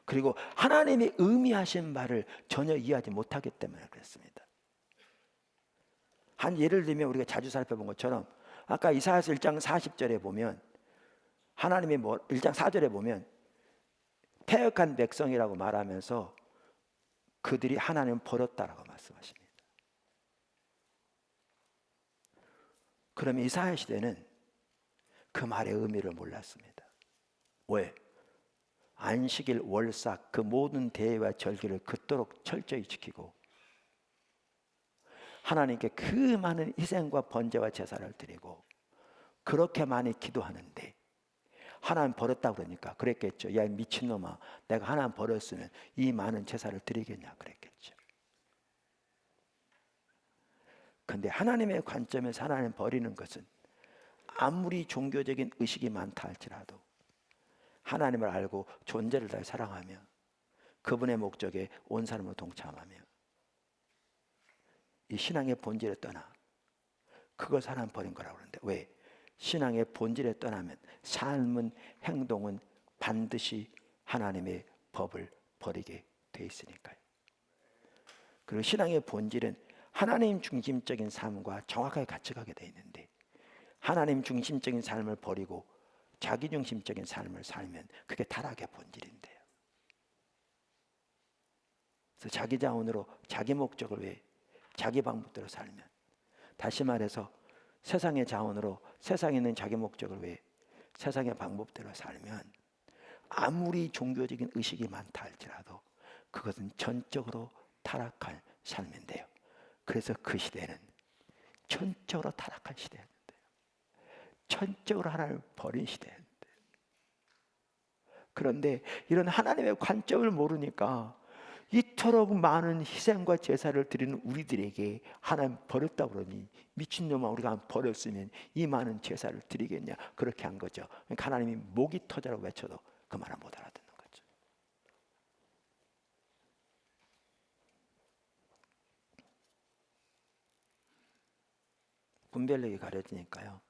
그리고 하나님이 의미하신 말을 전혀 이해하지 못하기 때문에 그렇습니다. 한 예를 들면 우리가 자주 살펴본 것처럼 아까 이사야서 1장 40절에 보면 하나님이 1장 4절에 보면 패역한 백성이라고 말하면서 그들이 하나님을 버렸다라고 말씀하십니다. 그러면 이사야 시대는 그 말의 의미를 몰랐습니다. 왜? 안식일, 월삭 그 모든 대회와 절기를 그토록 철저히 지키고 하나님께 그 많은 희생과 번제와 제사를 드리고 그렇게 많이 기도하는데 하나님 버렸다고 그러니까 그랬겠죠. 야 미친놈아, 내가 하나님 버렸으면 이 많은 제사를 드리겠냐 그랬겠죠. 근데 하나님의 관점에서 하나님 버리는 것은 아무리 종교적인 의식이 많다 할지라도 하나님을 알고 존재를 다해 사랑하며 그분의 목적에 온 사람을 동참하며 이 신앙의 본질에 떠나 그걸 하나님 버린 거라고 그러는데 왜? 신앙의 본질에 떠나면 삶은 행동은 반드시 하나님의 법을 버리게 돼 있으니까요. 그리고 신앙의 본질은 하나님 중심적인 삶과 정확하게 같이 가게 돼 있는데 하나님 중심적인 삶을 버리고 자기 중심적인 삶을 살면 그게 타락의 본질인데요. 그래서 자기 자원으로 자기 목적을 위해 자기 방법대로 살면 다시 말해서 세상의 자원으로 세상에 있는 자기 목적을 위해 세상의 방법대로 살면 아무리 종교적인 의식이 많다 할지라도 그것은 전적으로 타락할 삶인데요. 그래서 그 시대는 전적으로 타락한 시대였는데요. 전적으로 하나님을 버린 시대였는데요. 그런데 이런 하나님의 관점을 모르니까 이토록 많은 희생과 제사를 드리는 우리들에게 하나님 버렸다 그러니 미친놈아, 우리가 버렸으면 이 많은 제사를 드리겠냐, 그렇게 한 거죠. 그러니까 하나님이 목이 터져라고 외쳐도 그 말을 못 알아듣는 거죠. 분별력이 가려지니까요.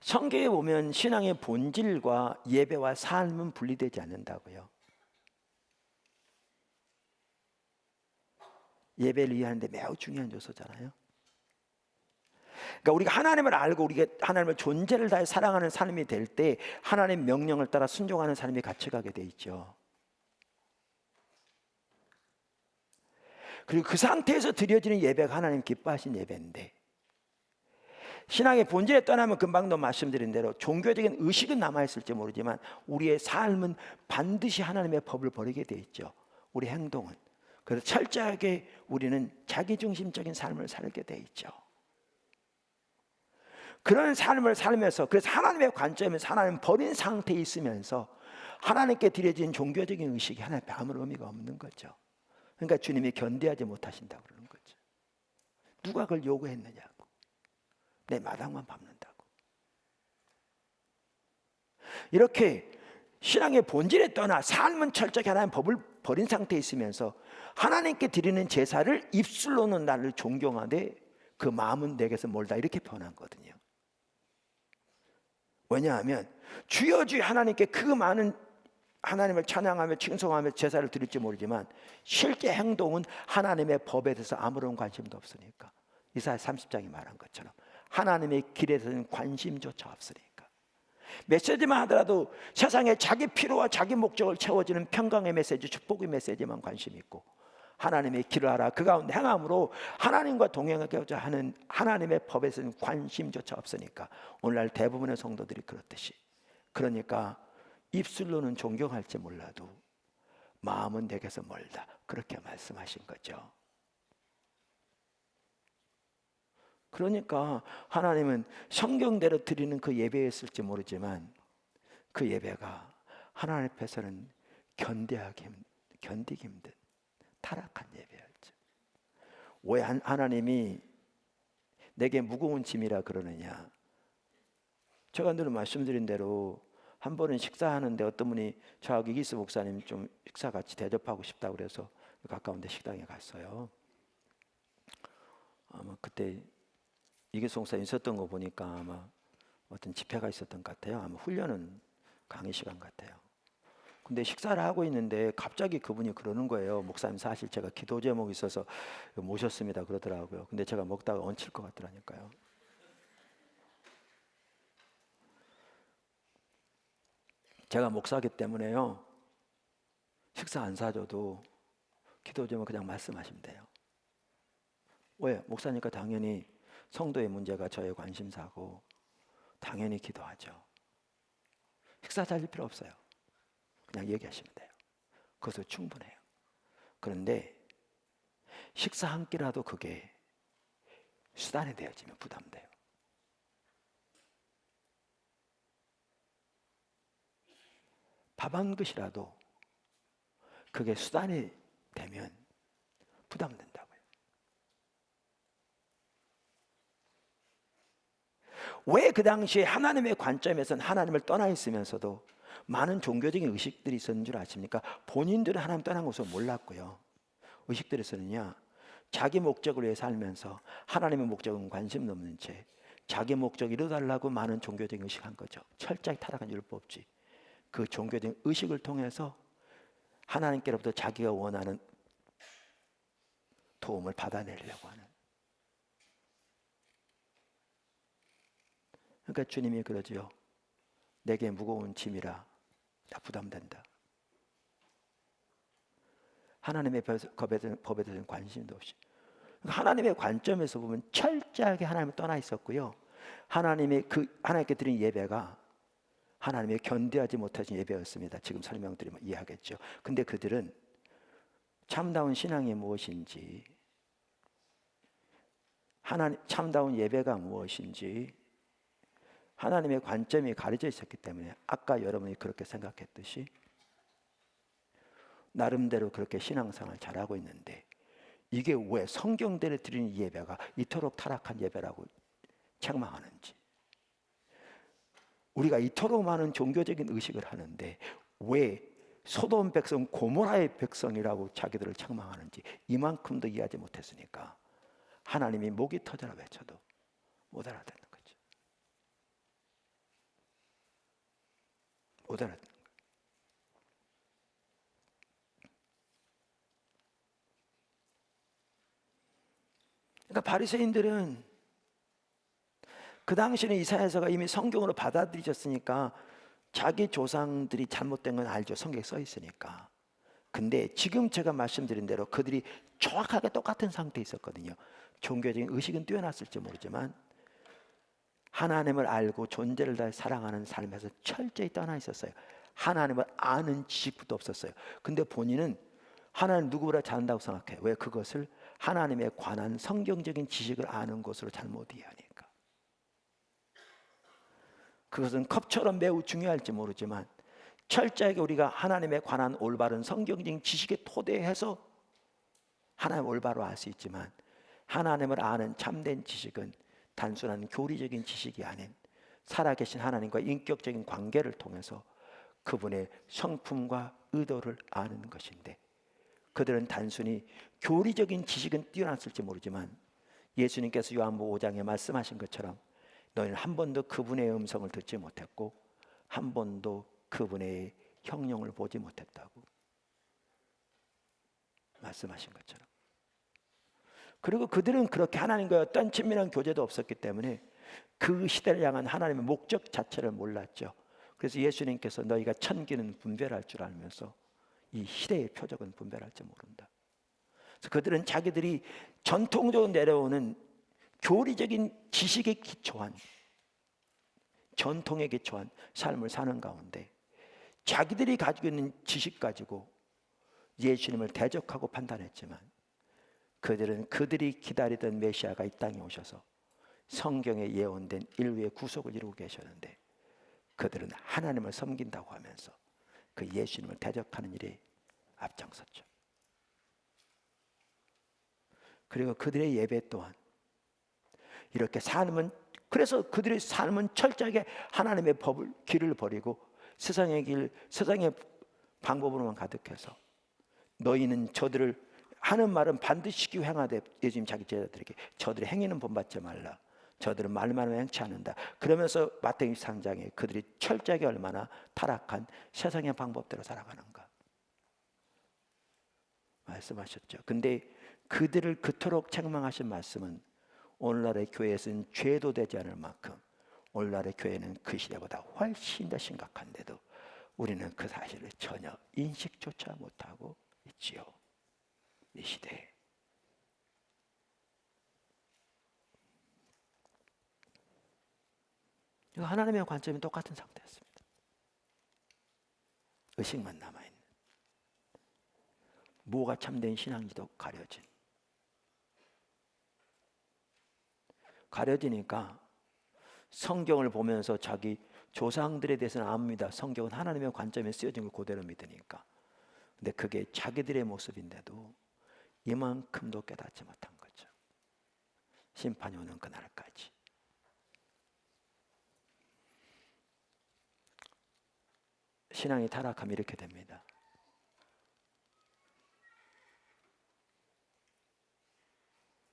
성경에 보면 신앙의 본질과 예배와 삶은 분리되지 않는다고요. 예배를 이해하는데 매우 중요한 요소잖아요. 그러니까 우리가 하나님을 알고 우리가 하나님을 존재를 다해 사랑하는 삶이 될 때 하나님의 명령을 따라 순종하는 삶이 같이 가게 돼 있죠. 그리고 그 상태에서 드려지는 예배가 하나님 기뻐하신 예배인데, 신앙의 본질에 떠나면 금방도 말씀드린 대로 종교적인 의식은 남아있을지 모르지만 우리의 삶은 반드시 하나님의 법을 버리게 돼 있죠. 우리 행동은. 그래서 철저하게 우리는 자기중심적인 삶을 살게 돼 있죠. 그런 삶을 살면서, 그래서 하나님의 관점에서 하나님 버린 상태에 있으면서 하나님께 드려진 종교적인 의식이 하나님께 아무런 의미가 없는 거죠. 그러니까 주님이 견디하지 못하신다고 그러는 거죠. 누가 그걸 요구했느냐고. 내 마당만 밟는다고. 이렇게 신앙의 본질에 떠나 삶은 철저히 하나님 법을 버린 상태에 있으면서 하나님께 드리는 제사를 입술로는 나를 존경하되 그 마음은 내게서 멀다, 이렇게 표현하거든요. 왜냐하면 주여 주여 하나님께 그 많은 하나님을 찬양하며 칭송하며 제사를 드릴지 모르지만 실제 행동은 하나님의 법에 대해서 아무런 관심도 없으니까. 이사야 30장이 말한 것처럼 하나님의 길에 대해서는 관심조차 없으니까. 메시지만 하더라도 세상에 자기 필요와 자기 목적을 채워주는 평강의 메시지, 축복의 메시지만 관심이 있고, 하나님의 길을 알아 그 가운데 행함으로 하나님과 동행하고자 하는 하나님의 법에서는 관심조차 없으니까 오늘날 대부분의 성도들이 그렇듯이, 그러니까 입술로는 존경할지 몰라도 마음은 내게서 멀다, 그렇게 말씀하신 거죠. 그러니까 하나님은 성경대로 드리는 그 예배였을지 모르지만 그 예배가 하나님 앞에서는 견디기 힘든 타락한 예배였죠. 왜 하나님이 내게 무거운 짐이라 그러느냐. 제가 늘 말씀드린 대로 한 번은 식사하는데 어떤 분이 저하고 이기스 목사님 좀 식사 같이 대접하고 싶다고 그래서 가까운 데 식당에 갔어요. 아마 그때 이기스 목사님 있었던 거 보니까 아마 어떤 집회가 있었던 것 같아요. 아마 훈련은 강의 시간 같아요. 근데 식사를 하고 있는데 갑자기 그분이 그러는 거예요. 목사님, 사실 제가 기도 제목이 있어서 모셨습니다, 그러더라고요. 근데 제가 먹다가 얹힐 것 같더라니까요. 제가 목사기 때문에요, 식사 안 사줘도 기도 제목 그냥 말씀하시면 돼요. 왜? 목사니까 당연히 성도의 문제가 저의 관심사고 당연히 기도하죠. 식사 살릴 필요 없어요. 그냥 얘기하시면 돼요. 그것도 충분해요. 그런데 식사 한 끼라도 그게 수단이 되어지면 부담돼요. 밥 한 그릇이라도 그게 수단이 되면 부담된다고요. 왜 그 당시에 하나님의 관점에서는 하나님을 떠나 있으면서도 많은 종교적인 의식들이 있었는 줄 아십니까? 본인들은 하나님 떠난 것을 몰랐고요. 의식들에서는요, 자기 목적을 위해 살면서 하나님의 목적은 관심 없는 채 자기 목적 이루달라고 많은 종교적인 의식한 거죠. 철저히 타락한 율법주의. 그 종교적인 의식을 통해서 하나님께로부터 자기가 원하는 도움을 받아내려고 하는. 그러니까 주님이 그러지요. 내게 무거운 짐이라 다 부담된다. 하나님의 법에 대한 관심도 없이 하나님의 관점에서 보면 철저하게 하나님을 떠나 있었고요. 하나님께 드린 예배가 하나님의 견디하지 못하신 예배였습니다. 지금 설명드리면 이해하겠죠. 근데 그들은 참다운 신앙이 무엇인지, 참다운 예배가 무엇인지 하나님의 관점이 가려져 있었기 때문에 아까 여러분이 그렇게 생각했듯이 나름대로 그렇게 신앙생활 잘하고 있는데 이게 왜 성경대로 드리는 예배가 이토록 타락한 예배라고 책망하는지, 우리가 이토록 많은 종교적인 의식을 하는데 왜 소돔 백성 고모라의 백성이라고 자기들을 책망하는지 이만큼도 이해하지 못했으니까 하나님이 목이 터져라 외쳐도 못 알아듣는 거죠. 못 알아듣는 거예요. 그러니까 바리새인들은 그 당시에는 이사야서가 이미 성경으로 받아들이셨으니까 자기 조상들이 잘못된 건 알죠. 성경에 써 있으니까. 근데 지금 제가 말씀드린 대로 그들이 정확하게 똑같은 상태에 있었거든요. 종교적인 의식은 뛰어났을지 모르지만 하나님을 알고 존재를 다해 사랑하는 삶에서 철저히 떠나 있었어요. 하나님을 아는 지식도 없었어요. 근데 본인은 하나님 누구보다 잘한다고 생각해요. 왜? 그것을 하나님에 관한 성경적인 지식을 아는 것으로 잘못 이해하니까. 그것은 컵처럼 매우 중요할지 모르지만 철저하게 우리가 하나님에 관한 올바른 성경적인 지식에 토대해서 하나님 올바로 알 수 있지만 하나님을 아는 참된 지식은 단순한 교리적인 지식이 아닌 살아계신 하나님과 인격적인 관계를 통해서 그분의 성품과 의도를 아는 것인데, 그들은 단순히 교리적인 지식은 뛰어났을지 모르지만 예수님께서 요한복음 5장에 말씀하신 것처럼 너희는 한 번도 그분의 음성을 듣지 못했고 한 번도 그분의 형용을 보지 못했다고 말씀하신 것처럼. 그리고 그들은 그렇게 하나님과 어떤 친밀한 교제도 없었기 때문에 그 시대를 향한 하나님의 목적 자체를 몰랐죠. 그래서 예수님께서 너희가 천기는 분별할 줄 알면서 이 시대의 표적은 분별할 줄 모른다. 그래서 그들은 자기들이 전통적으로 내려오는 교리적인 지식에 기초한, 전통에 기초한 삶을 사는 가운데 자기들이 가지고 있는 지식 가지고 예수님을 대적하고 판단했지만 그들은 그들이 기다리던 메시아가 이 땅에 오셔서 성경에 예언된 인류의 구속을 이루고 계셨는데 그들은 하나님을 섬긴다고 하면서 그 예수님을 대적하는 일에 앞장섰죠. 그리고 그들의 예배 또한 이렇게 그래서 그들의 삶은 철저하게 하나님의 법을 길을 버리고 세상의 방법으로만 가득해서 너희는 저들을 하는 말은 반드시 행하되, 예수님 자기 제자들에게 저들의 행위는 본받지 말라. 저들은 말만 하면 행치 않는다. 그러면서 마태복음 23장에 그들이 철저하게 얼마나 타락한 세상의 방법대로 살아가는가 말씀하셨죠. 근데 그들을 그토록 책망하신 말씀은 오늘날의 교회에서는 죄도 되지 않을 만큼 오늘날의 교회는 그 시대보다 훨씬 더 심각한데도 우리는 그 사실을 전혀 인식조차 못하고 있지요. 이 시대에. 하나님의 관점이 똑같은 상태였습니다. 의식만 남아있는, 뭐가 참된 신앙인지도 가려지니까 성경을 보면서 자기 조상들에 대해서는 압니다. 성경은 하나님의 관점에 쓰여진 걸 그대로 믿으니까. 근데 그게 자기들의 모습인데도 이만큼도 깨닫지 못한 거죠. 심판이 오는 그날까지. 신앙이 타락하면 이렇게 됩니다.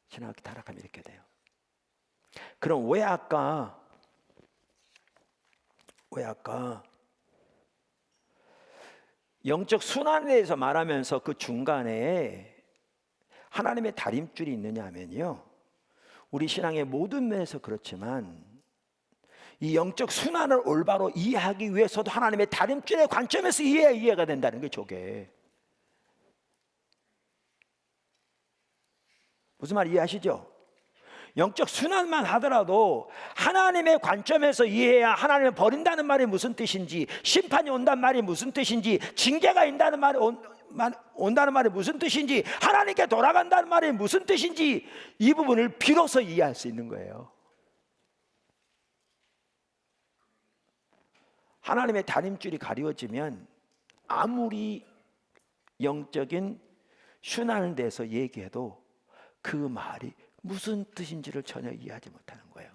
신앙이 타락하면 이렇게 돼요. 그럼 왜 아까 영적 순환에 대해서 말하면서 그 중간에 하나님의 다림줄이 있느냐 하면요, 우리 신앙의 모든 면에서 그렇지만 이 영적 순환을 올바로 이해하기 위해서도 하나님의 다림줄의 관점에서 이해가 된다는 게 저게. 무슨 말 이해하시죠? 영적 순환만 하더라도 하나님의 관점에서 이해해야 하나님을 버린다는 말이 무슨 뜻인지, 심판이 온다는 말이 무슨 뜻인지, 징계가 있다는 말이 온다는 말이 무슨 뜻인지, 하나님께 돌아간다는 말이 무슨 뜻인지, 이 부분을 비로소 이해할 수 있는 거예요. 하나님의 다림줄이 가려지면 아무리 영적인 순환에 대해서 얘기해도 그 말이 무슨 뜻인지를 전혀 이해하지 못하는 거예요.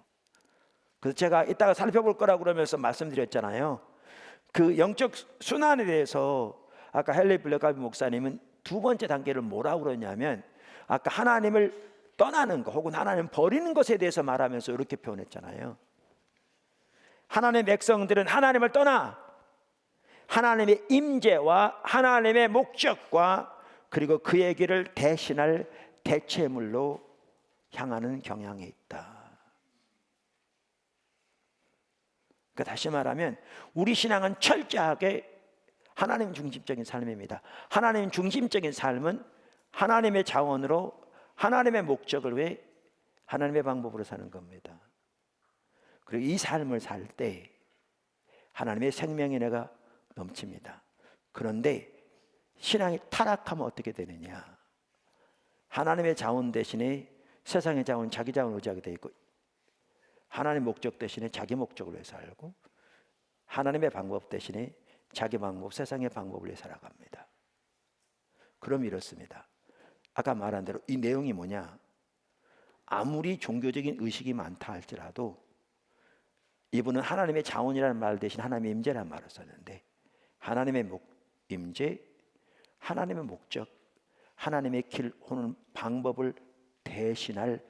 그래서 제가 이따가 살펴볼 거라고 그러면서 말씀드렸잖아요. 그 영적 순환에 대해서 아까 헨리 블랙가비 목사님은 두 번째 단계를 뭐라고 그러냐면, 아까 하나님을 떠나는 것 혹은 하나님 버리는 것에 대해서 말하면서 이렇게 표현했잖아요. 하나님의 백성들은 하나님을 떠나 하나님의 임재와 하나님의 목적과 그리고 그의 길을 대신할 대체물로 향하는 경향이 있다. 그러니까 다시 말하면 우리 신앙은 철저하게 하나님 중심적인 삶입니다. 하나님 중심적인 삶은 하나님의 자원으로 하나님의 목적을 위해 하나님의 방법으로 사는 겁니다. 그리고 이 삶을 살 때 하나님의 생명의 은혜가 넘칩니다. 그런데 신앙이 타락하면 어떻게 되느냐? 하나님의 자원 대신에 세상의 자원, 자기 자원을 의지하게 돼 있고, 하나님의 목적 대신에 자기 목적을 위해 살고, 하나님의 방법 대신에 자기 방법, 세상의 방법을 위해 살아갑니다. 그럼 이렇습니다. 아까 말한 대로 이 내용이 뭐냐? 아무리 종교적인 의식이 많다 할지라도 이분은 하나님의 자원이라는 말 대신 하나님의 임재라는 말을 썼는데, 하나님의 임재, 하나님의 목적, 하나님의 길 혹은 방법을 대신할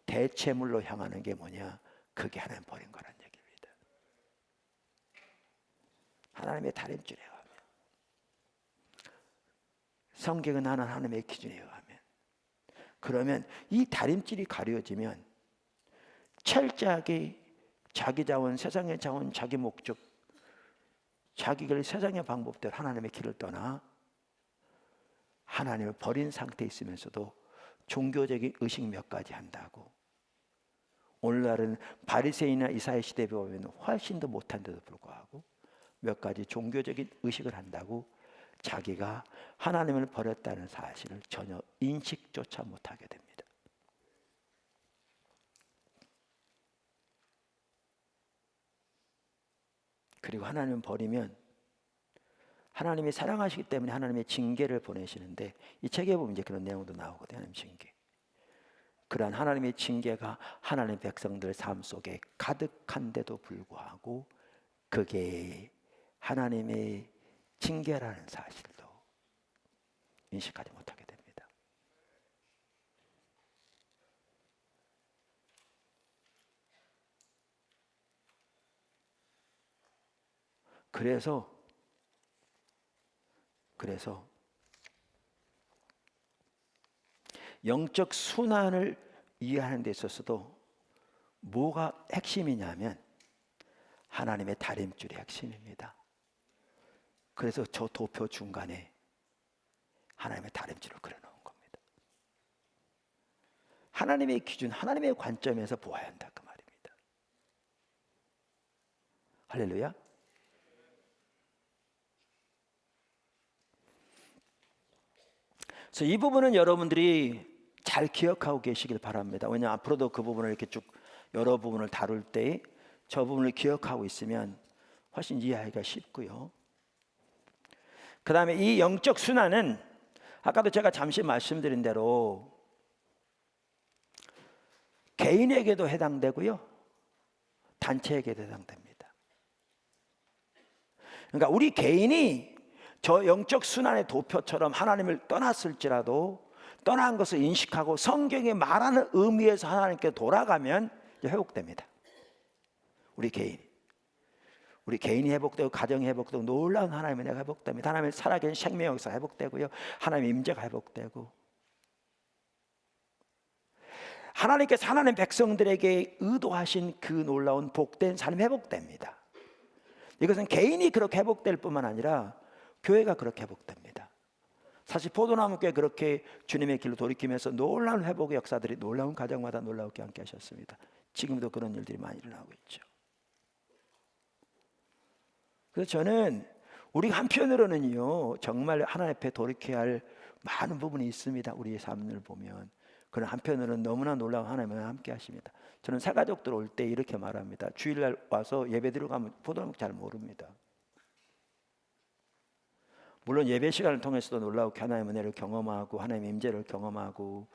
대체물로 향하는 게 뭐냐? 그게 하나님 버린 거란 얘기입니다. 하나님의 다림줄에 가면, 성경은 하나님의 기준에 가면, 그러면 이 다림줄이 가려지면 철저하게 자기 자원, 세상의 자원, 자기 목적, 자기 길, 세상의 방법대로 하나님의 길을 떠나 하나님을 버린 상태에 있으면서도 종교적인 의식 몇 가지 한다고, 오늘날은 바리새인이나 이사야 시대에 보면 훨씬 더 못한데도 불구하고 몇 가지 종교적인 의식을 한다고 자기가 하나님을 버렸다는 사실을 전혀 인식조차 못하게 됩니다. 그리고 하나님을 버리면 하나님이 사랑하시기 때문에 하나님의 징계를 보내시는데, 이 책에 보면 이제 그런 내용도 나오거든요. 하나님 징계. 그러한 하나님의 징계가 하나님의 백성들 삶 속에 가득한데도 불구하고 그게 하나님의 징계라는 사실도 인식하지 못하게 됩니다. 그래서 영적 순환을 이해하는 데 있어서도 뭐가 핵심이냐면 하나님의 다림줄이 핵심입니다. 그래서 저 도표 중간에 하나님의 다림줄을 그려놓은 겁니다. 하나님의 기준, 하나님의 관점에서 보아야 한다 그 말입니다. 할렐루야. 그래서 이 부분은 여러분들이 잘 기억하고 계시길 바랍니다. 왜냐하면 앞으로도 그 부분을 이렇게 쭉 여러 부분을 다룰 때 저 부분을 기억하고 있으면 훨씬 이해하기가 쉽고요. 그 다음에 이 영적 순환은 아까도 제가 잠시 말씀드린 대로 개인에게도 해당되고요, 단체에게도 해당됩니다. 그러니까 우리 개인이 저 영적 순환의 도표처럼 하나님을 떠났을지라도 떠난 것을 인식하고 성경이 말하는 의미에서 하나님께 돌아가면 이제 회복됩니다. 우리 개인이 회복되고 가정이 회복되고 놀라운 하나님의 은혜가 회복됩니다. 하나님의 살아계신 생명의 역사가 회복되고요, 하나님의 임재가 회복되고, 하나님께서 하나님 백성들에게 의도하신 그 놀라운 복된 삶이 회복됩니다. 이것은 개인이 그렇게 회복될 뿐만 아니라 교회가 그렇게 회복됩니다. 사실 포도나무께 그렇게 주님의 길로 돌이키면서 놀라운 회복의 역사들이 놀라운 가정마다 놀라우게 함께 하셨습니다. 지금도 그런 일들이 많이 일어나고 있죠. 그래서 저는 우리 한편으로는요, 정말 하나님 앞에 돌이켜야 할 많은 부분이 있습니다. 우리의 삶을 보면. 그런 한편으로는 너무나 놀라운 하나님과 함께 하십니다. 저는 새가족들 올 때 이렇게 말합니다. 주일날 와서 예배 들어가면 포도나무 잘 모릅니다. 물론 예배 시간을 통해서도 놀라우게 하나님의 은혜를 경험하고 하나님의 임재를 경험하고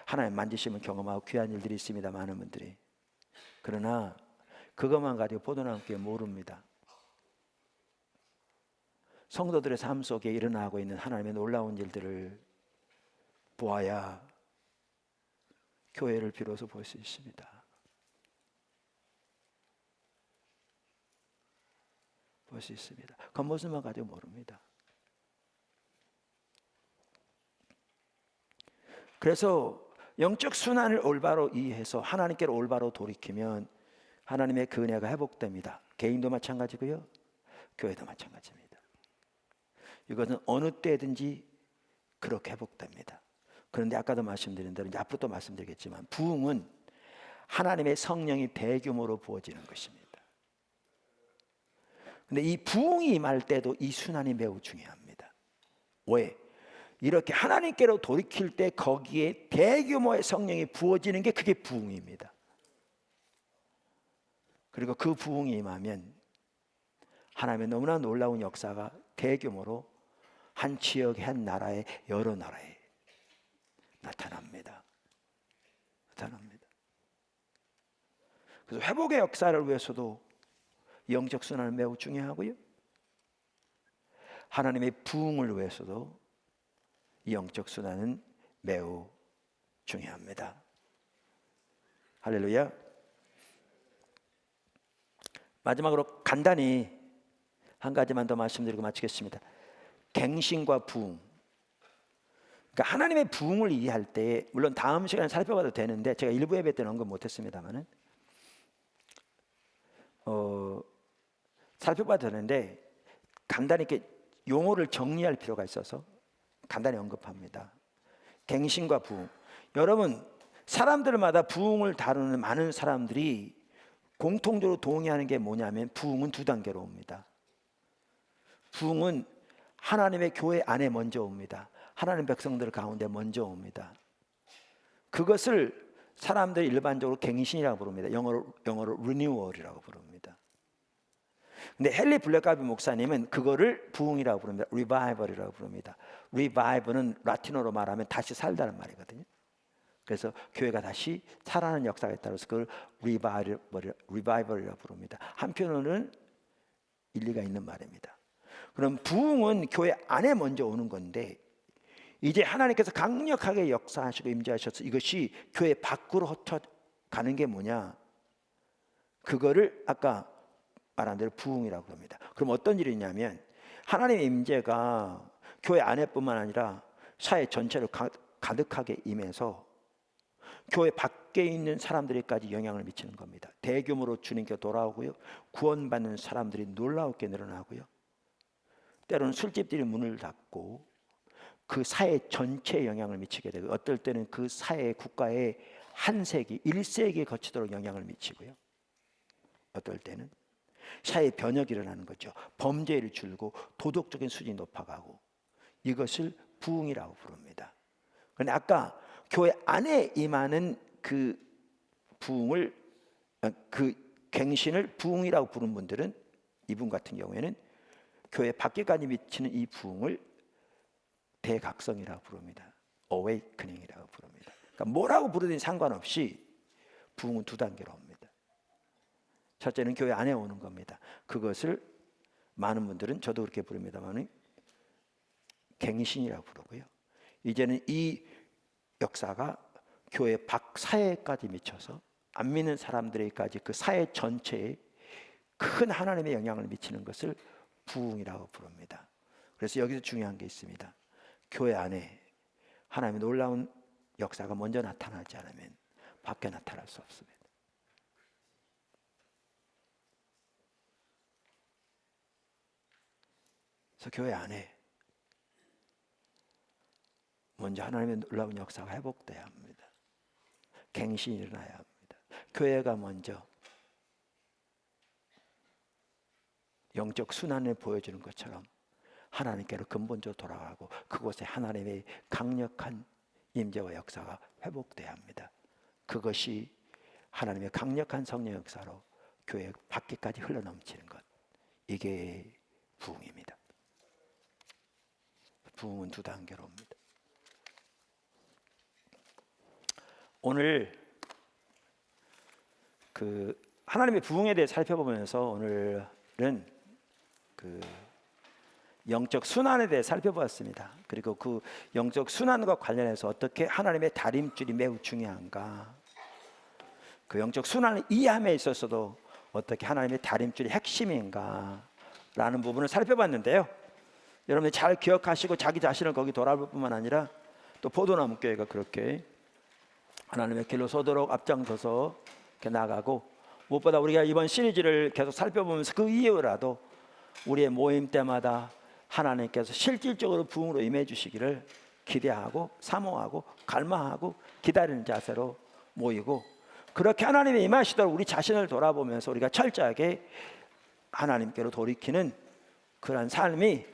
하나님 만지심을 경험하고 귀한 일들이 있습니다. 많은 분들이. 그러나 그것만 가지고 포도나무께 모릅니다. 성도들의 삶 속에 일어나고 있는 하나님의 놀라운 일들을 보아야 교회를 비로소 볼 수 있습니다. 볼 수 있습니다. 겉모습만 가지고 모릅니다. 그래서 영적 순환을 올바로 이해해서 하나님께로 올바로 돌이키면 하나님의 그 은혜가 회복됩니다. 개인도 마찬가지고요, 교회도 마찬가지입니다. 이것은 어느 때든지 그렇게 회복됩니다. 그런데 아까도 말씀드린 대로, 이제 앞으로 또 말씀드리겠지만, 부흥은 하나님의 성령이 대규모로 부어지는 것입니다. 근데 이 부흥이 임할 때도 이 순환이 매우 중요합니다. 왜? 이렇게 하나님께로 돌이킬 때 거기에 대규모의 성령이 부어지는 게 그게 부흥입니다. 그리고 그 부흥이 임하면 하나님의 너무나 놀라운 역사가 대규모로 한 지역의 한 나라의 여러 나라에 나타납니다. 그래서 회복의 역사를 위해서도 영적 순환은 매우 중요하고요, 하나님의 부흥을 위해서도 이 영적 순환은 매우 중요합니다. 할렐루야. 마지막으로 간단히 한 가지만 더 말씀드리고 마치겠습니다. 갱신과 부흥. 그러니까 하나님의 부흥을 이해할 때, 물론 다음 시간에 살펴봐도 되는데 제가 일부 예배 때는 언급 못했습니다만은 살펴봐도 되는데 간단히 이렇게 용어를 정리할 필요가 있어서 간단히 언급합니다. 갱신과 부흥. 여러분, 사람들마다 부흥을 다루는 많은 사람들이 공통적으로 동의하는 게 뭐냐면, 부흥은 두 단계로 옵니다. 부흥은 하나님의 교회 안에 먼저 옵니다. 하나님 백성들 가운데 먼저 옵니다. 그것을 사람들이 일반적으로 갱신이라고 부릅니다. 영어로 renewal이라고 부릅니다. 근데 헨리 블랙가비 목사님은 그거를 부흥이라고 부릅니다. 리바이벌이라고 부릅니다. 리바이벌은 라틴어로 말하면 다시 살다는 말이거든요. 그래서 교회가 다시 살아나는 역사가 있다고 해서 그걸 리바이벌이라고 부릅니다. 한편으로는 일리가 있는 말입니다. 그럼 부흥은 교회 안에 먼저 오는 건데, 이제 하나님께서 강력하게 역사하시고 임재하셔서 이것이 교회 밖으로 흩어가는 게 뭐냐, 그거를 아까 말한 대로 부흥이라고 합니다. 그럼 어떤 일이 있냐면, 하나님의 임재가 교회 안에뿐만 아니라 사회 전체를 가득하게 임해서 교회 밖에 있는 사람들에게까지 영향을 미치는 겁니다. 대규모로 주님께 돌아오고요, 구원받는 사람들이 놀라웠게 늘어나고요, 때로는 술집들이 문을 닫고 그 사회 전체에 영향을 미치게 되고, 어떨 때는 그 사회 국가의 한 세기, 1세기에 거치도록 영향을 미치고요, 어떨 때는 사회 변혁이 일어나는 거죠. 범죄율이 줄고 도덕적인 수준이 높아가고, 이것을 부흥이라고 부릅니다. 그런데 아까 교회 안에 임하는 그 부흥을, 그 갱신을 부흥이라고 부른 분들은, 이분 같은 경우에는 교회 밖에까지 미치는 이 부흥을 대각성이라고 부릅니다. awakening이라고 부릅니다. 그러니까 뭐라고 부르든 상관없이 부흥은 두 단계로 옵니다. 첫째는 교회 안에 오는 겁니다. 그것을 많은 분들은, 저도 그렇게 부릅니다만, 갱신이라고 부르고요, 이제는 이 역사가 교회 밖 사회까지 미쳐서 안 믿는 사람들에게까지 그 사회 전체에 큰 하나님의 영향을 미치는 것을 부흥이라고 부릅니다. 그래서 여기서 중요한 게 있습니다. 교회 안에 하나님의 놀라운 역사가 먼저 나타나지 않으면 밖에 나타날 수 없습니다. 그래서 교회 안에 먼저 하나님의 놀라운 역사가 회복돼야 합니다. 갱신이 일어나야 합니다. 교회가 먼저 영적 순환을 보여주는 것처럼 하나님께로 근본적으로 돌아가고 그곳에 하나님의 강력한 임재와 역사가 회복돼야 합니다. 그것이 하나님의 강력한 성령 역사로 교회 밖에까지 흘러넘치는 것, 이게 부흥입니다. 부흥은 두 단계로 옵니다. 오늘 그 하나님의 부흥에 대해 살펴보면서 오늘은 그 영적 순환에 대해 살펴보았습니다. 그리고 그 영적 순환과 관련해서 어떻게 하나님의 다림줄이 매우 중요한가, 그 영적 순환을 이해함에 있어서도 어떻게 하나님의 다림줄이 핵심인가 라는 부분을 살펴봤는데요. 여러분이 잘 기억하시고 자기 자신을 거기 돌아볼 뿐만 아니라 또 포도나무 교회가 그렇게 하나님의 길로 서도록 앞장서서 이렇게 나가고, 무엇보다 우리가 이번 시리즈를 계속 살펴보면서 그 이후라도 우리의 모임 때마다 하나님께서 실질적으로 부흥으로 임해 주시기를 기대하고 사모하고 갈망하고 기다리는 자세로 모이고, 그렇게 하나님이 임하시도록 우리 자신을 돌아보면서 우리가 철저하게 하나님께로 돌이키는 그러한 삶이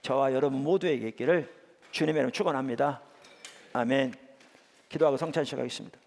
저와 여러분 모두에게 있기를 주님의 이름으로 축원합니다. 아멘. 기도하고 성찬 시작하겠습니다.